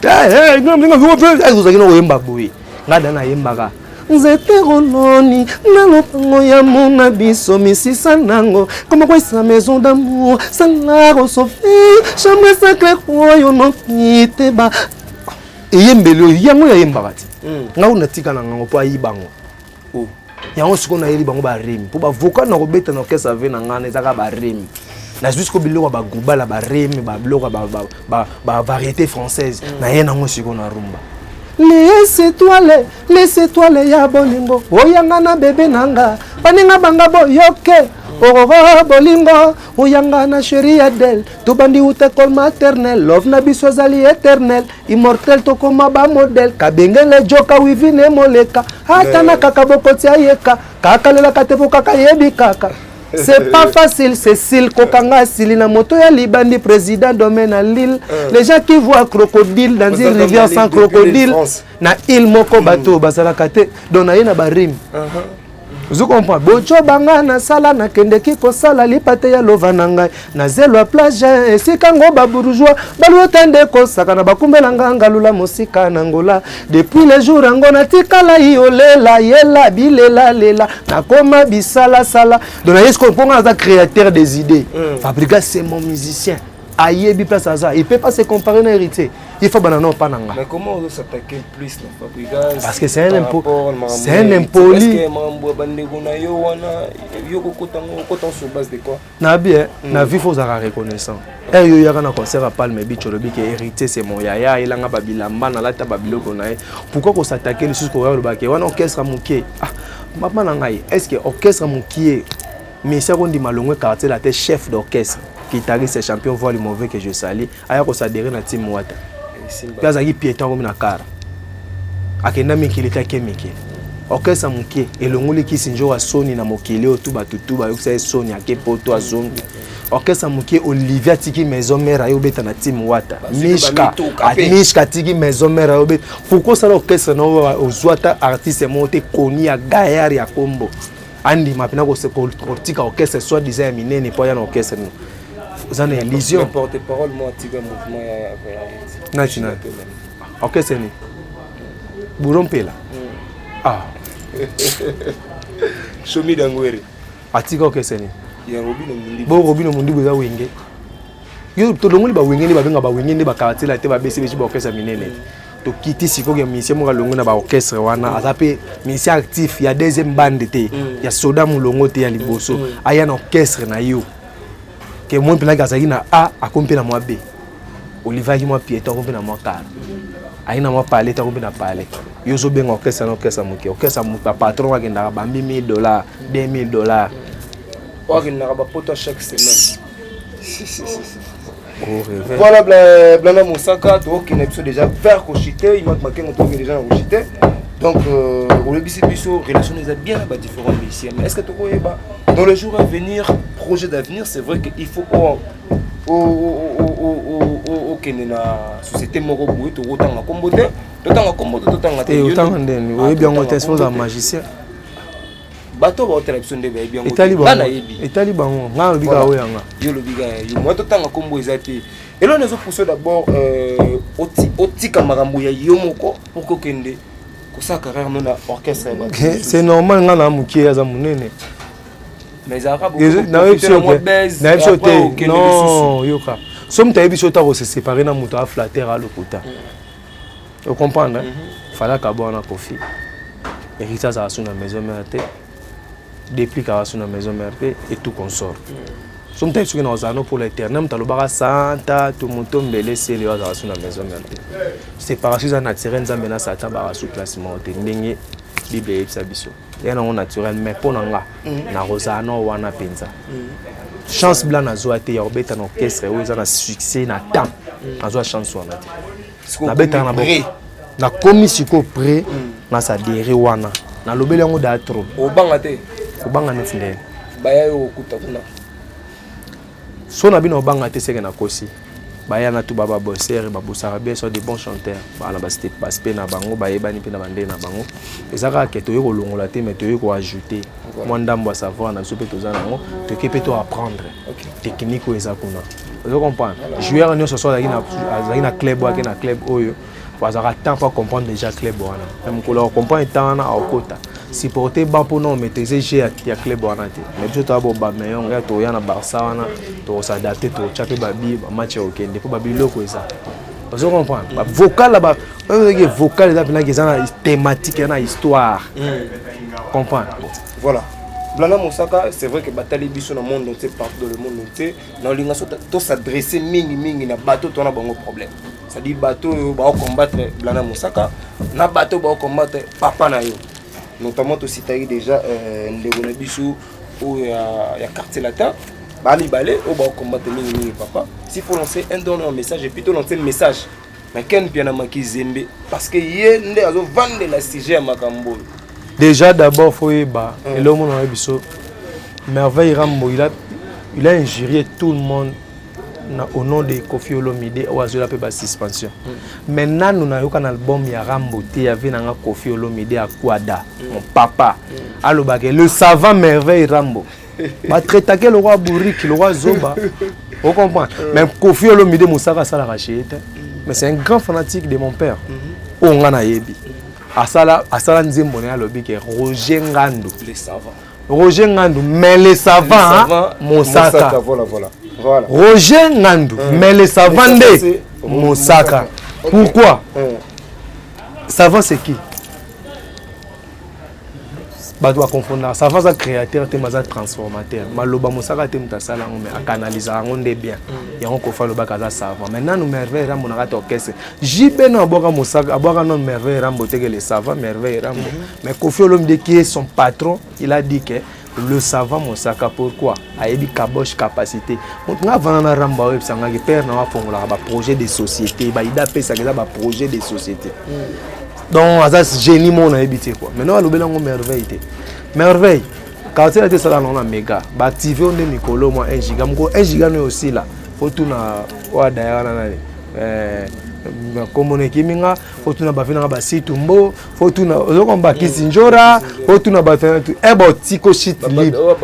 Eh, ngam vous avez no yemba boy. Ngada na yemba ka. Nzete rononi na lopango ya mona biso misisa nango comme quoi sa maison d'amour sangaro sauver chambre sacrée royo no kiteba. Yembelo yango ya yembakati nga unatika na ngango po ayibango oh yango siko na yeli bango ba remi po ba vocal na robeta na orchestre ave na ngana ezaka ba remi na jusqu'au biloko ba gubala ba remi ba biloko ba variété française na yena ngo siko na rumba les étoiles ya bolingo oyanga na bébé nanga paninga banga boyoke Ororo bolingo oyanga na chérie Adèle tobandi ute école maternelle love na biso ezali éternel immortel tokoma ba modèle kabengele joka wivine moleka ata na kaka bokoti ayeka kaka lela katepo kaka yebi kaka c'est pas facile Cécile kokanga sili na moto ya libandi président domaine à Lille les gens qui voient crocodile dans une rivière sans crocodile na île moko bateau basala kate dona yena ba rime. Vous comprenez? Bocho banga na sala na kendeki ko sala lipate ya lova nangai na zelo a plage esika ngo ba bourgeois balotende ko sakana bakumbela nganga lula musika na ngola depuis les jours ngo na tikala iolela yela bilela lela na koma bisala sala donc est-ce qu'on peut être créateur des idées. Fabregas c'est mon musicien ayebi place à ça il peut pas se comparer na héritier il faut banana pas nanga. Mais comment on s'attaquer plus na Fabregas? Parce que c'est un impôt. C'est un impoli. Est-ce que mambo bandeko na yo wana yo kotango sur base de quoi? Na bien, na vie faut avoir reconnaissant. Et yo yaka na concert à Palme Beach le que héritier c'est mon yaya il nga babilamba na lata babiloko na ye. Pourquoi qu'on s'attaquer le jusqu'au le baké wana orchestre mukie. Ah, papa na ngai, est-ce que orchestre mukie mais ça on dit malongwe quartier la tête chef d'orchestre. guitariste champion voix le mauvais que je sali aya ko s'adhérer na team Wata kaza ki piéton comme na car akenda mikili ta kemiki orchestre mukie elongoli ki sinjo Sony na mokili o tuba tutuba yo sai Sony akepoto azongi orchestre mukie Olivia tiki maison mère ayo beta na team Wata Mishka tiki maison mère ayo beta pourquoi ça l'orchestre no ozwata artiste monté koni ya gaillard ya kombo andi mapina ko se tika orchestre soit disait minene po ya na orchestre no zana illusion porte-parole moi tika mouvement ya national orchestre ni Burompela ah Shomi Dangwere atika orchestre ni ya Robino Mundi bo Robino Mundi za wenge yo to longoli ba wenge ni ba benga ba wenge ni ba karatela te ba besi besi ba orchestre minene to kiti siko ya musicien mo longo na ba orchestre wana azape musicien actif ya deuxième bande te ya soda mulongo te ya liboso aya na orchestre na yo ke mo mpela kazaki na A akompe na mo B Olivier ki mo piéton akompe na mo car aina mo palette akompe na palette yo zo benga orchestre na orchestre muta patron wa kenda ba $1000 $2000 wa kenda ba poto chaque semaine. Voilà, Blana Moussaka, donc il est déjà vers Cochité, il m'a marqué on trouve déjà en Cochité. Donc au début c'est plus relation les a bien là différents ici. Mais est-ce que tu vois dans les jours à venir, projet d'avenir, c'est vrai qu'il faut au Kenya société moko boui to otanga kombote, totanga te. Otanga ndeni, oui bien on t'espose un magicien. Bato ba télévision de bien Etali bango nga lobika o yanga yo lobika yo moi totanga kombo ezati et là nous poussons d'abord otika makambo ya yo moko pour ko kende ko sa carrière non na orchestre c'est normal nga na mukie za munene mais arabe na non yoka somme ta biso ta ko se séparer na muto a flatter à l'okota vous comprenez fallait qu'abo na Kofi Erita za suna maison mère depuis qu'il y a une maison mère et tout consort. Somme temps tu es dans un pour l'éternel, tu as le bar Santa, tout mon tombe laissé les autres sur la maison mère. C'est par rapport à naturel, nous avons ça tabac sous classement. T'es Bible et Sabiso. Il y a un naturel, mais pour nous na Rosano ou na Penza. Chance blanc na zoate ya obeta na orchestre où ils ont un succès na temps. Na zoa chance wana. Na beta na pré. Na komisiko pré na sa déré wana. Na lobeli yango da trop. Obanga te. Obanga nefu ndele baya yo okuta kuna so na bino obanga te seke na kosi baya na tu baba bosser babosaka bien sont des bons chanteurs bana ba step passe na bango bayebani pe na bande na bango ezaka ke toyo kolongola te mais toyo ko ajouter moi ndambo à savoir na so pe tozana ngo to ke pe to apprendre technique o ezakuna vous comprenez joueur nyo so so na club wa ke na club oyo parce que temps pas comprendre déjà club wana même ko la comprendre temps na okota supporter ba pour non maîtriser jeu ya club wana te mais biso to ba meilleur ya to ya na Barça wana to s'adapter to chape ba bi match okende po ba bi loko eza vous comprenez ba vocal là ba vocal là bina na thématique na histoire comprendre voilà Blana Moussaka, c'est vrai que Batali Bisso dans le monde entier, partout dans le monde entier, dans l'ingénieur, tout s'adresser mingi na bateau, on a bon problème. Ça dit bateau, va combattre Blana Moussaka, na bateau va combattre Papa Nayo. Notamment aussi taillé déjà Ndegona Bisso où il y a quartier latin, Bali Balé, où va combattre mingi Papa. S'il faut lancer un message et plutôt lancer un message, mais qu'un piano maki zembe parce que hier ndé azo vendre la sujet à Makambo. Déjà d'abord faut et l'homme on a biso merveille Rambo il a injurié tout le monde au nom de Kofi Olomide ou azola pe ba suspension. Maintenant nous na yoka na album ya Rambo te y avait na Kofi Olomide à Kwada mon papa alobake le savant merveille Rambo ba traiter le roi Bourrik le roi Zoba vous comprenez même Kofi Olomide Moussaka sala rachete mais c'est un grand fanatique de mon père on ngana yebi asala nzembo na lobi ke Roger Ngando les savants Roger Ngando mais les savants Moussaka voilà Roger Ngando mais les savants de Moussaka pourquoi savant c'est qui ba doit confondre savant ça créateur te maza transformateur maloba Moussaka te mtasala mais a canaliser ngonde bien ya on kofa loba kaza savant maintenant nous merveille Rambo na kata orchestre jibe na boka Moussaka aboka non merveille Rambo te que les savants merveille Rambo mais Kofi Olomide qui est son patron il a dit que le savant Mosaka. Pourquoi? Ayebi kabosh capacité. Nga vana ramba web sanga ke père na fongola ba projet de société, ba ida pesa ke ba projet de société. Donc azas génie mon habité quoi. Maintenant alobela ngo merveille. Merveille. Quand tu as ça dans la méga, ba activer on est Nicolo moi 1 giga. Mko 1 giga no aussi là. Faut tout na wa daira na comme on est kiminga, faut tout na ba fina ba situmbo, faut tout na ozoko ba kisinjora, faut tout na ba tiko shit libre.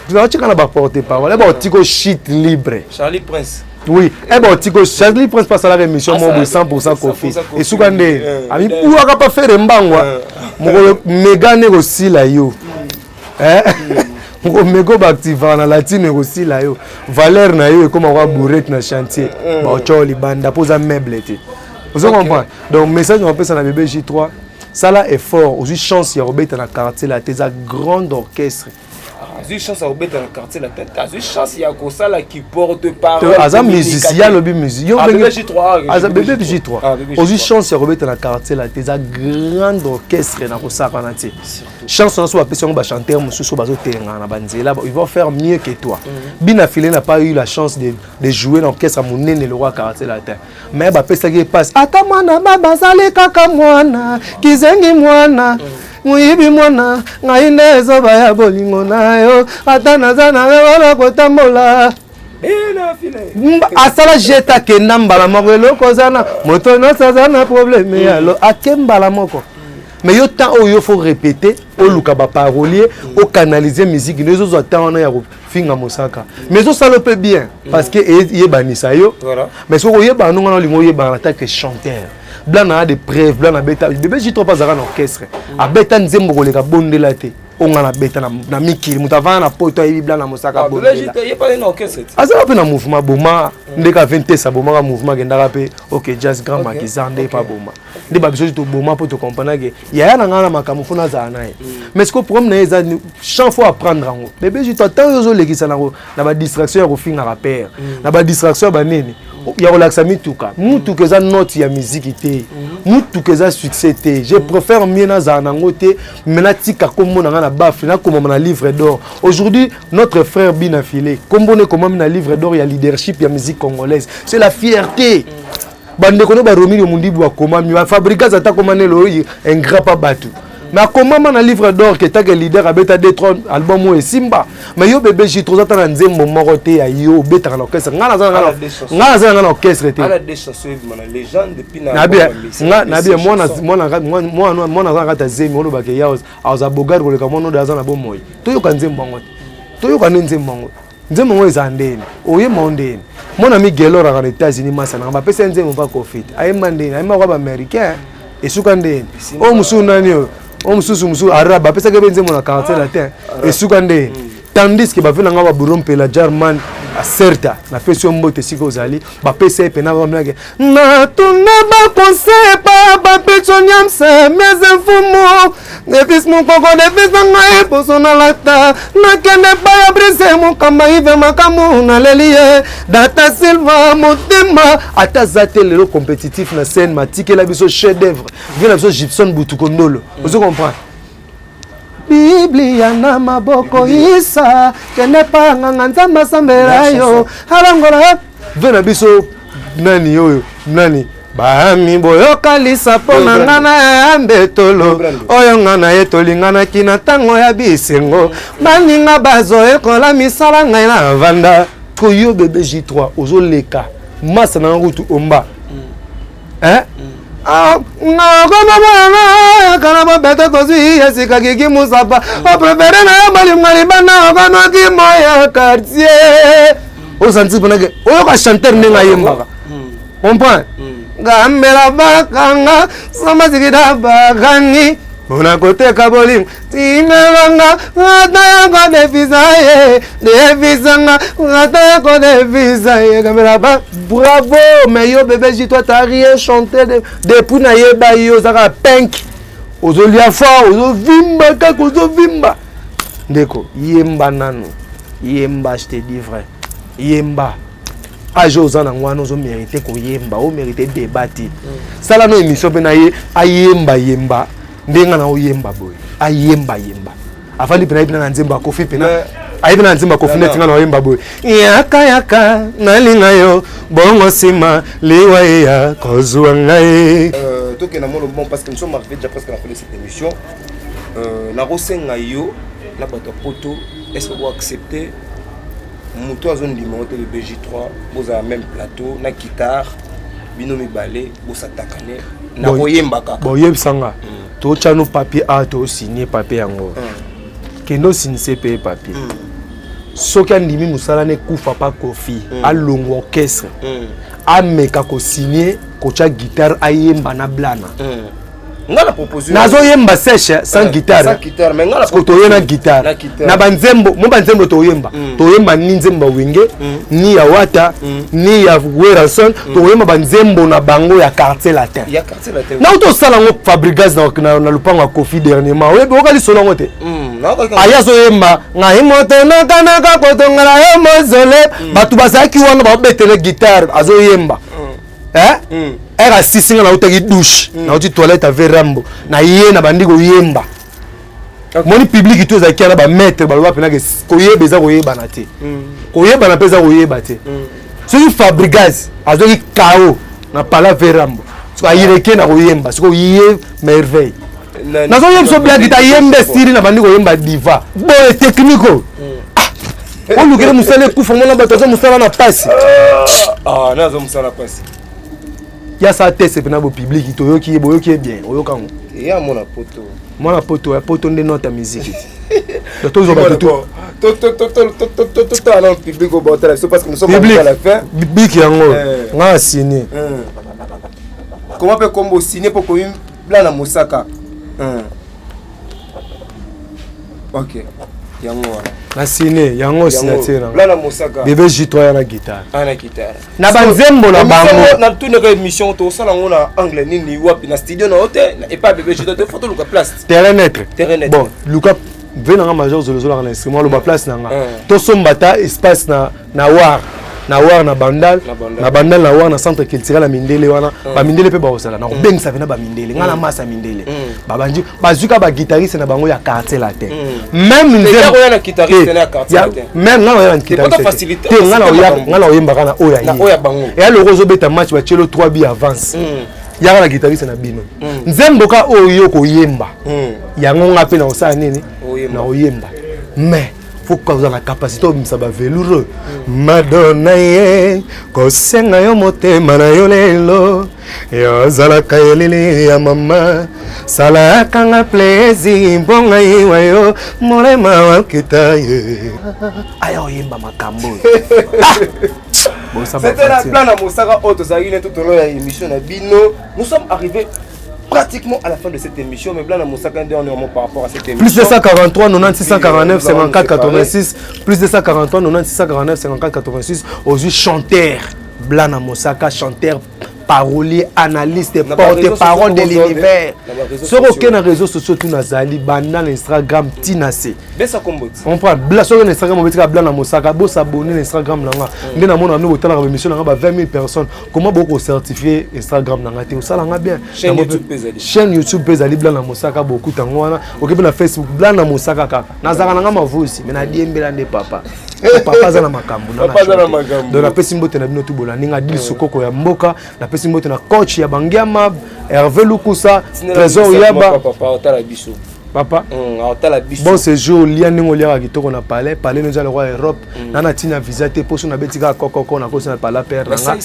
Tu as quand ba porter parole, tiko shit libre. Charlie Prince. Oui, tiko Charlie Prince passe à la émission mo 100% coffee. Et soukande, ami ou aka pas faire mbangwa. Mo méga né aussi là yo. Pour mégo activer na latine aussi là yo valeur na yo comme on va bourrer na chantier ba choli banda posa meuble té vous comprenez donc message on appelle ça na bébé J3 ça là est fort aussi chance ya robeta na quartier là tes grand orchestre J'ai chance à obéir dans le quartier la tête. J'ai chance il y a comme ça là qui porte parole. Azam musicien lobby musique. Bébé J3. Azam bébé J3. J'ai chance à obéir dans le quartier là tes grand orchestre na ko ça kanati. Chance on soit personne ba chanter mususu bazo tenga na banzela ils vont faire mieux que toi. Bina Filé n'a pas eu la chance de jouer dans l'orchestre à monene le roi quartier la terre. Mais ba pesa qui passe atamana baba zale kaka mwana kizengi mwana muyibi mwana ngaindezo baya bolingo nayo atana zana wala kotambola asala jeta kenda mbala moko eloko zana moto no sazana problème alors akembala moko mais yo temps oyo faut répéter au luka ba parolier au canaliser musique les autres temps on a finga mosaka mais ça le peut bien parce que yebanisa yo mais so yeba nonga lingo yeba en tant que chanteur blanc a des preuves blanc a beta bébé J3 pas à orchestre a beta nzembo koleka bondela te onga na beta na mikili mutavana na poto ayi blanc na mosaka bondela bébé J3 y pas un orchestre azala pe na mouvement boma ndeka 20 sa boma ka mouvement gendaka pe OK jazz grand makizande pas boma ndi ba biso to boma pour te comprendre que ya na ngana makamu funa za na mais ce que problème na eza chaque fois apprendre ngo bébé J3 tant yo zo lekisa na ba distraction ya ko finga rapper na ba distraction ba nini ya relaxa mituka mutuka eza note ya musique té mutuka eza succès té je préfère mieux na za nango té menatika kombo na na bafle na kombo na livre d'or aujourd'hui notre frère Bina Filé kombo ne kombo na livre d'or ya leadership ya musique congolaise c'est la fierté bande kono ba Romilio Mundibu wa komami wa fabrika za ta komanelo un grand pas batu mais comment na livre d'or que ta que leader abeta D3 album ou Simba mais yo bébé J3 ata na nzembo moko te ya yo beta na orchestre ngana za na orchestre te ala des chansons na légende depuis na bien mona za kata zemi olo ba ke ya auza bogar ko le kamono da za na bomoy to yo ka nzembo ngo to yo ka nzembo ngo nzembo ngo eza ndeni oye mondeni mona mi gelora ka États-Unis masana ba pesa nzembo pa confit ay mandeni ay ma kwa ba américain et sukandeni o musunani yo musu araba pesa ke benze mona quartier la terre et sukande tandis que ba vena nga ba burompe la German acerta na pesa mbote siko zali ba pesa pe na ba mlake na tuna ba conseil ba petoniam se mes infumo ne fils mon koko de fils nga e posona lata na kende ba brise mon kamba ive makamu na lelie data silva motema atazate le compétitif na scène matike la biso chef d'œuvre vient biso Gibson Butukondolo vous comprenez Biblia na maboko isa kene pa nganga nzamba sambera yo halangola vena biso nani oyo nani bami boyoka lisa pona ngana ya mbetolo oyo ngana yetolingana kina tango ya bisengo baninga bazo ekola misala ngai na vanda koyo bébé J3 ozo leka masa na ngutu omba na kono bana kana ba beta tozi yesika kiki musapa o prefere na bali bana kono ki moya quartier o santi bonake o ka chanteur nenga yemba comprends ngambela bakanga sama zikida bakani Mona kote kabolim tinanga ngata ko defisaye defisanga ngata ko defisaye kamera ba bravo mais yo bébé J3 t'as rien chanté depuis na yeba yo zaka pink ozolia fort ozovimba kako ozovimba ndeko yemba nanu yemba je te dis vrai yemba Ajozana ngwana ozo mériter ko yemba o mériter débattre sala no émission pe na ye ayemba yemba ndenga na oyemba boy ayemba afali pena ipena na nzembo akofi pena ayibi na nzembo akofi neti nga na oyemba boye yaka nalinga yo bongo nsima liwa ya kozwa ngai toke na mono bon parce que nous sommes arrivés déjà presque à la fin de cette émission na kosenga yo na bato poto est-ce que vous acceptez moto azondima ote le BJ3 boza même plateau na guitare bino mibale bosatakane na koyemba kaka boyebisanga tocha no papier a to signer papier yango kendo sinise pe papier soki andimi musala ne kufa pa kofi alongo orchestre ameka ko signer kocha guitare ayemba na blana ngala proposition nazo yemba sèche sans guitare mais ngala ko to yena guitare na banzembo mo banzembo to yemba ni nzemba wenge ni ya wata ni ya Werason to yemba banzembo na bango ya quartier latin na to sala ngo Fabregas na lupango Kofi dernièrement oyebi okali solo ngote aya zo yemba ngai moto na kanaka ko to ngala yo mozole batu basaki wana ba betele guitare azo yemba era sisinga na utaki douche na uti toilette avec Rambo na ye na bandiko yemba moni public to za kiana ba maître ba pena ke koyeba za koyeba na te koyeba na pesa koyeba te so Fabregas azoki KO na pala avec Rambo so ayireke na koyemba so yé merveille na zo yemso bien kita yembe style na bandiko yemba diva boy technico on lukele musale kufa mona bato zo musala na passe na zo musala passe ya sa test pena bo public to yoki bien oyokango ya mona poto nde nota musique to zo ba to alors public au bordel c'est parce que nous sommes à la fin public yango nga signé comment peut combo signer pour que Blana Moussaka ok yango na signé yango signature Blana Moussaka bébé J3 na guitare na banzembo na bango na tune ka émission to sala ngona anglais nini wapi na studio na hotel et pas bébé J3 de photo luka place terrain net bon luka venanga major zolozola na instrument lo ba place nanga to sombata espace na war na bandal na war na centre culturel la mindele wana ba mindele pe ba osala na bengisa vena ba mindele ngana masa mindele ba banji bazuka ba guitariste na bango ya quartier latin même nzembo ya guitariste na quartier latin même ngana ya guitariste te ngana oyemba kana oya yi et le rozo beta match ba chelo 3 bi avance yaka na guitariste na bino nzembo ka oyo ko yemba yango ngape na osala nini na oyemba mais faut que vous avez la capacité de savoir veloureux Madonna ye kosenga yo motema na yo lelo yo zala kayelele ya mama sala kanga plaisir bonga yiwa yo molema wa kitaye ayo yimba makambo c'était la plan à Moussaka auto ça une tout au long de l'émission na bino nous sommes arrivés pratiquement à la fin de cette émission, mais Blana Moussaka dernièrement par rapport à cette émission. Plus de 143 90 649 54 86. Plus de 143 90 649 54 86. Aujourd'hui chanteur Blana Moussaka, chanteur parolier, analyste, porte-parole de l'univers. Sur aucun réseau social tout nazali, banal Instagram tinasé. Bessa combo. On prend sur Instagram on mettra Blana Moussaka, bo s'abonner Instagram langa. Ndé na mona no tala émission langa 20 000 personnes. Comment beaucoup certifier Instagram langa te ça langa bien. Chaîne YouTube pezali Blana Moussaka beaucoup tango wana. OK na Facebook Blana Moussaka kaka. Nazaka nanga mavusi, mais na diembela nde papa. Papa za na makambu na. Papa za na makambu. Donc la pesimbo te na bino tu bola ninga dil sokoko ya mboka. Pesi mbote na coach ya Bangiama Hervé Lukusa Trésor Yaba papa bon séjour lien ningo lia kitoko na palais nous allons roi Europe nana tina visa te poso na betika kokoko na kosa na pala père nga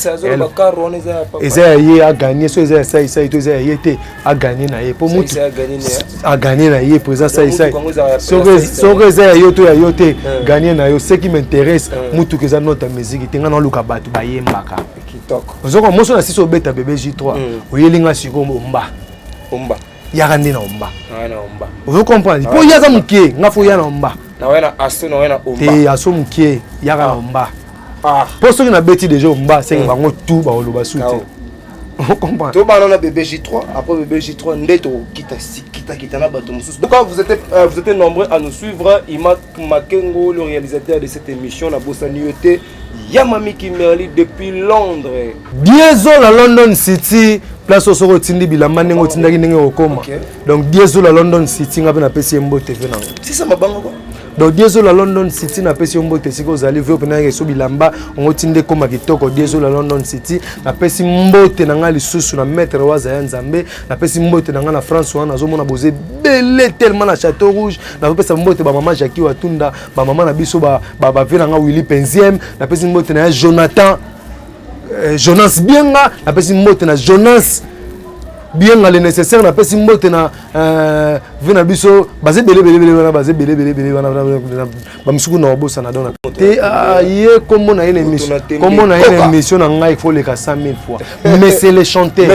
eza ye a gagné so eza ça to eza ye te a gagné na ye po mutu a gagné na ye présent ça so eza yo to ya yo te gagné na yo ce qui m'intéresse mutu que ça notre musique tenga na luka batu ba yembaka kitoko ozoko moso na siso beta bébé J3 oyelinga siko omba yaka nde na omba vous comprenez po yaza mukie nga fo ya na omba na wena aso na wena omba te aso mukie yaka na omba po soki na beti déjà omba c'est bango tout ba oloba soute vous comprenez to ba na bébé J3 après bébé J3 ndeto kita na bato mususu donc vous êtes nombreux à nous suivre Ima Makengo le réalisateur de cette émission na Bossa Nioté Yamami Kimberly depuis Londres. Diesel à London City, place au soro tindi bilamba nengo tindaki nenge okoma. Donc diesel à London City ngabe na pesi mbo TV nango. C'est ça ma bango quoi. Donc diesel à London City na pesi mbo te siko zali veut pena ke so bilamba ngo tinde koma kitoko diesel à London City na pesi mbo te nanga lisusu na maître waza ya Nzambe na pesi mbo te nanga na France wana azomona boze belé tellement na Château Rouge na pesi mbo te ba maman Jackie Watunda ba maman na biso ba vena nga Willy Penziem na pesi mbo te na Jonathan Jonas Bienga na pesi mbo te na Jonas bien le nécessaire na pesi mbote na vena biso basé belé wana basé belé wana ba misuku na obosa na dona te ye comme on a une émission na ngai il faut les 100,000 fois mais c'est les chanteurs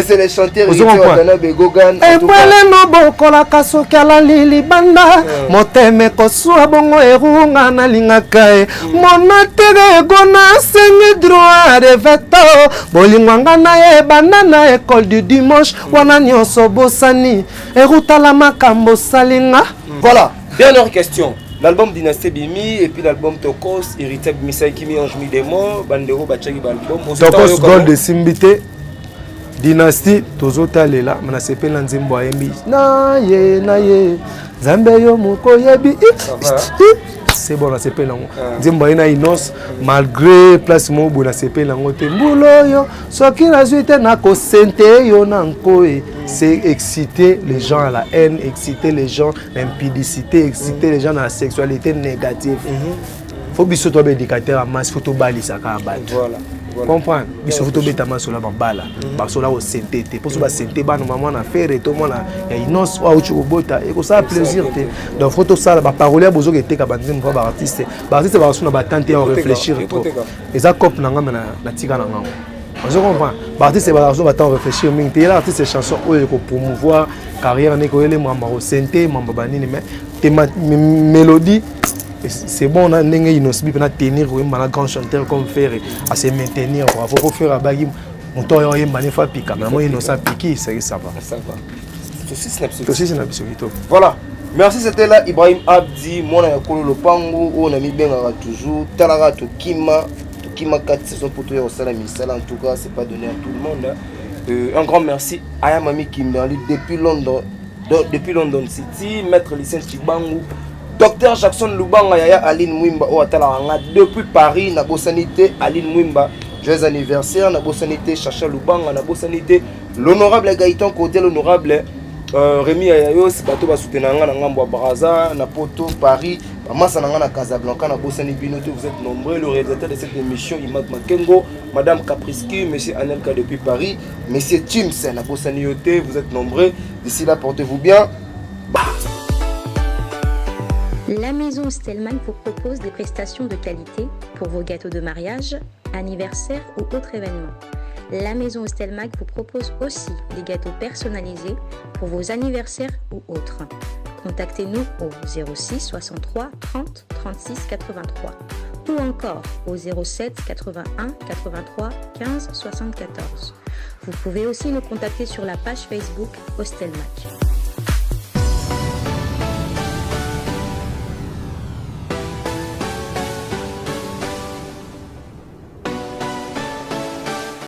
ils ont na Begogan et pale no bokola kasoka la lili banda moteme ko swa bongo erunga na lingaka e mona tere gona sengi droit de veto bolingwanga na e banana école du dimanche voilà, dernière question. L'album Dynastie Bimi et puis l'album Tokos, Hérité Misai Kimi Anjmi Demo, Bandero Bachagi Balbum. Tokos Gold de Simbité, Dynastie, Tozota Lela, Manasepe Lanzimbo Aembi. Na ye, Zambeyo Moko Yebi. C'est bon, c'est pas long. Nzimbo ina inos malgré place mobo na sepe lango te mbulo yo soki na zuite na ko sente yo na nkoe c'est exciter les gens à la haine, exciter les gens l'impudicité, exciter les gens à la sexualité négative. Faut biso to éducateur à masse photo bali saka bato. Voilà. Comprendre biso photo beta masse la bala ba so la au sente te pour so ba sente ba no maman na faire to mona ya inos wa uchi obota et ça plaisir te donc photo ça ba parole bozo ke te ka bandim ba artiste ba so na ba tenter en réfléchir trop et ça cop na ngam na tika na ngam on comprend ba artiste ba so ba temps réfléchir mingi te l'artiste chanson o ko promouvoir carrière ne ko ele mamba au sente mamba banini mais te mélodie. C'est bon, on a tenir un grand chanteur comme faire à se maintenir. Il faut faire un bagage. On doit avoir un magnifique pic. Mais il ça piqué, ça va. Ça va. Voilà. Merci, c'était là Ibrahim Abdi. Moi, on a le pango. On a mis bien toujours. Talara to Kima 4 saisons pour tout au salam. En tout cas, c'est pas donné à tout le monde. Un grand merci à Yamami Kimberly depuis London City. Maître Lycée Chibangu. Docteur Jackson Lubanga Yaya Aline Mwimba Ouatalanga depuis Paris, Nabo Sanité Aline Mwimba, joyeux anniversaire, Nabo Sanité Chacha Lubanga, Nabo Sanité, l'honorable Gaëtan Côté, l'honorable Rémi Ayayos, Bato Basutenanga, Nangamba Braza, Napoto Paris, Massa Nangana Casablanca, Nabo Sanité Binoto, vous êtes nombreux, le réalisateur de cette émission, Imad Makengo, Madame Capriski, Monsieur Anelka depuis Paris, Monsieur Tims, Nabo Sanioté, vous êtes nombreux, d'ici là portez-vous bien. La maison Stelman vous propose des prestations de qualité pour vos gâteaux de mariage, anniversaire ou autres événements. La maison Stelman vous propose aussi des gâteaux personnalisés pour vos anniversaires ou autres. Contactez-nous au 06 63 30 36 83 ou encore au 07 81 83 15 74. Vous pouvez aussi nous contacter sur la page Facebook Hostelmatch.